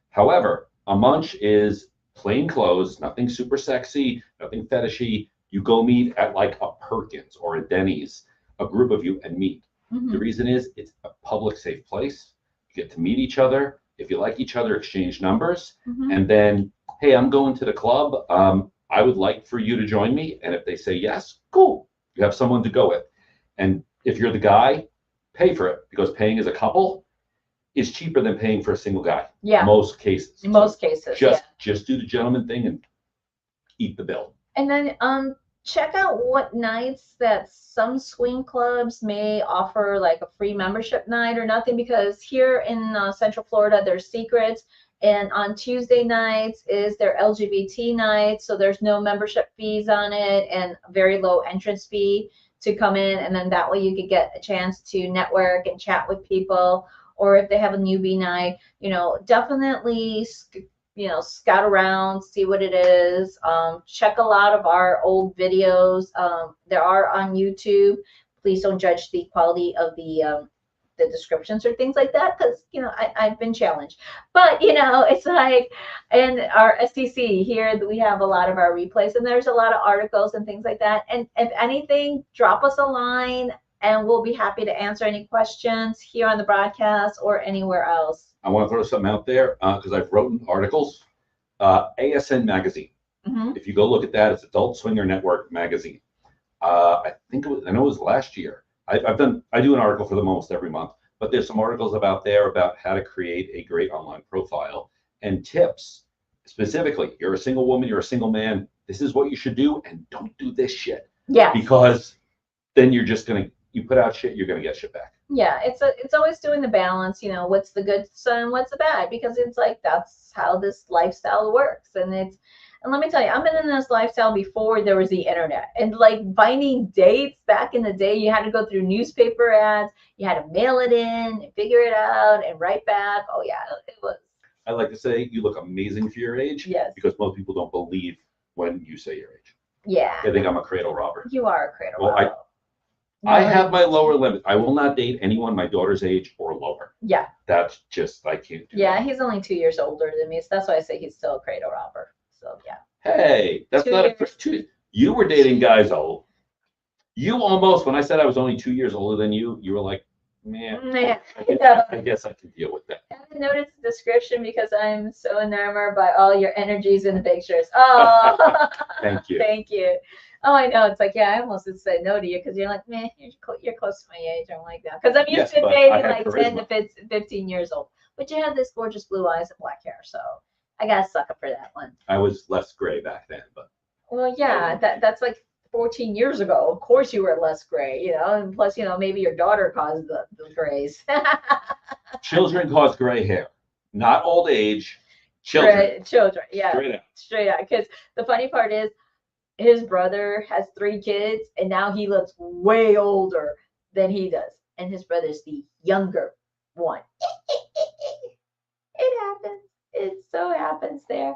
However, a munch is plain clothes, nothing super sexy, nothing fetishy. You go meet at like a Perkins or a Denny's, a group of you, and meet. The reason is it's a public, safe place. You get to meet each other. If you like each other, exchange numbers. And then, hey, I'm going to the club. I would like for you to join me. And if they say yes, cool. You have someone to go with. And if you're the guy, pay for it, because paying as a couple is cheaper than paying for a single guy.
Yeah.
Most cases.
Most cases.
Just do the gentleman thing and eat the bill.
And then check out what nights that some swing clubs may offer, like a free membership night or nothing, because here in Central Florida, there's Secrets, and on Tuesday nights is their LGBT night, so there's no membership fees on it and very low entrance fee to come in, and then that way you could get a chance to network and chat with people. Or if they have a newbie night, definitely scout around, see what it is. Check a lot of our old videos. There are on YouTube. Please don't judge the quality of the descriptions or things like that, because I've been challenged. But it's like in our STC here, we have a lot of our replays, and there's a lot of articles and things like that. And if anything, drop us a line, and we'll be happy to answer any questions here on the broadcast or anywhere else.
I want to throw something out there because I've written articles. ASN magazine. If you go look at that, it's Adult Swinger Network magazine. I know it was last year. I do an article for them almost every month, but there's some articles about how to create a great online profile and tips. Specifically, you're a single woman, you're a single man. This is what you should do, and don't do this shit.
Yeah.
Because then you're just you put out shit, you're gonna get shit back.
Yeah, it's always doing the balance, what's the good and what's the bad, because it's like that's how this lifestyle works. And let me tell you, I've been in this lifestyle before there was the internet. And like finding dates back in the day, you had to go through newspaper ads, you had to mail it in and figure it out and write back. Oh yeah, it was.
I like to say you look amazing for your age.
Yes.
Because most people don't believe when you say your age.
Yeah.
They think I'm a cradle robber.
You are a cradle robber.
I have my lower limit. I will not date anyone my daughter's age or lower.
Yeah.
That's just, I can't do
that.
that.
He's only 2 years older than me, so that's why I say he's still a cradle robber. So, yeah.
Hey, that's not a first two. You were dating guys old. You almost, when I said I was only 2 years older than you, you were like, man, I guess I can deal with that.
I haven't noticed the description because I'm so enamored by all your energies in the pictures. Oh,
thank you.
Thank you. Oh, I know. It's like, yeah, I almost would say no to you because you're like, man, you're close to my age. I'm like that. Because I'm used to dating like 10 to 15 years old. But you have this gorgeous blue eyes and black hair. So I got to suck up for that one.
I was less gray back then. But
well, yeah, that's like 14 years ago. Of course you were less gray, and plus, maybe your daughter caused the grays.
Children cause gray hair, not old age. Children,
yeah. Straight out. Because the funny part is, his brother has 3 kids, and now he looks way older than he does. And his brother's the younger one. It happens. It so happens there.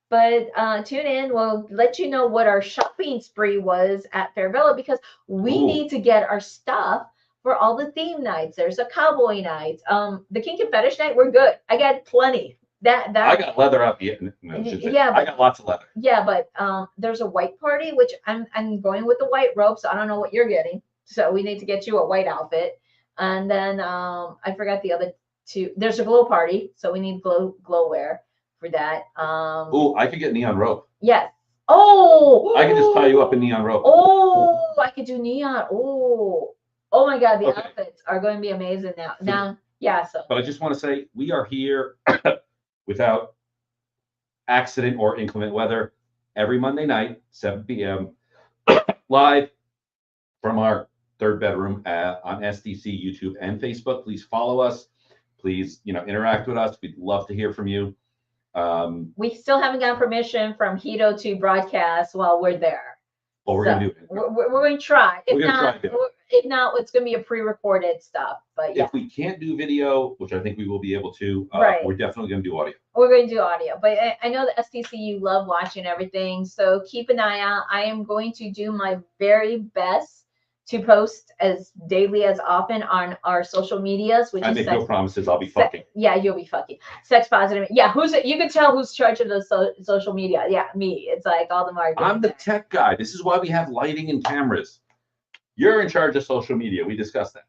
But tune in. We'll let you know what our shopping spree was at Fairvilla, because we need to get our stuff for all the theme nights. There's a cowboy night. The kink and fetish night, we're good. I got plenty. That I
got leather out the I got lots of leather.
Yeah, but there's a white party, which I'm going with the white robe, so I don't know what you're getting. So we need to get you a white outfit. And then I forgot the other 2. There's a glow party, so we need glow wear for that.
I could get neon rope.
Yes. Oh,
I can just tie you up in neon rope.
Oh, I could do neon. Oh my God, the outfits are going to be amazing now. Yeah. So.
But I just want to say we are here without accident or inclement weather every Monday night, 7 p.m. live from our 3rd bedroom on SDC, YouTube, and Facebook. Please follow us. Please, interact with us. We'd love to hear from you.
We still haven't gotten permission from Hedo to broadcast while we're there.
Well, we're gonna do it.
We're going to try. If not, it's going to be a pre-recorded stuff. But yeah.
If we can't do video, which I think we will be able to, we're definitely going to do audio.
We're going to do audio. But I know the STC, you love watching everything. So keep an eye out. I am going to do my very best to post as daily as often on our social medias, which
I
is
make
sex,
no promises. I'll be fucking.
yeah, you'll be fucking sex positive. Yeah, you can tell who's charging the social media. Yeah, me. It's like all the marketing.
I'm the tech guy. This is why we have lighting and cameras. You're in charge of social media. We discussed that.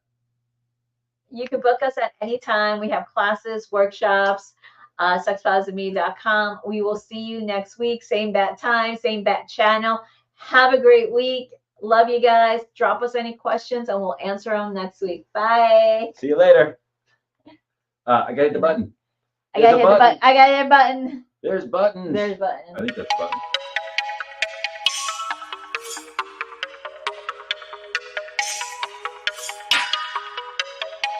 You can book us at any time. We have classes, workshops, sexpositiveme.com. We will see you next week. Same bat time, same bat channel. Have a great week. Love you guys. Drop us any questions and we'll answer them next week. Bye.
See you later. I got to hit the button.
I gotta hit the button. I gotta hit the button.
There's buttons.
There's buttons.
I think that's a button.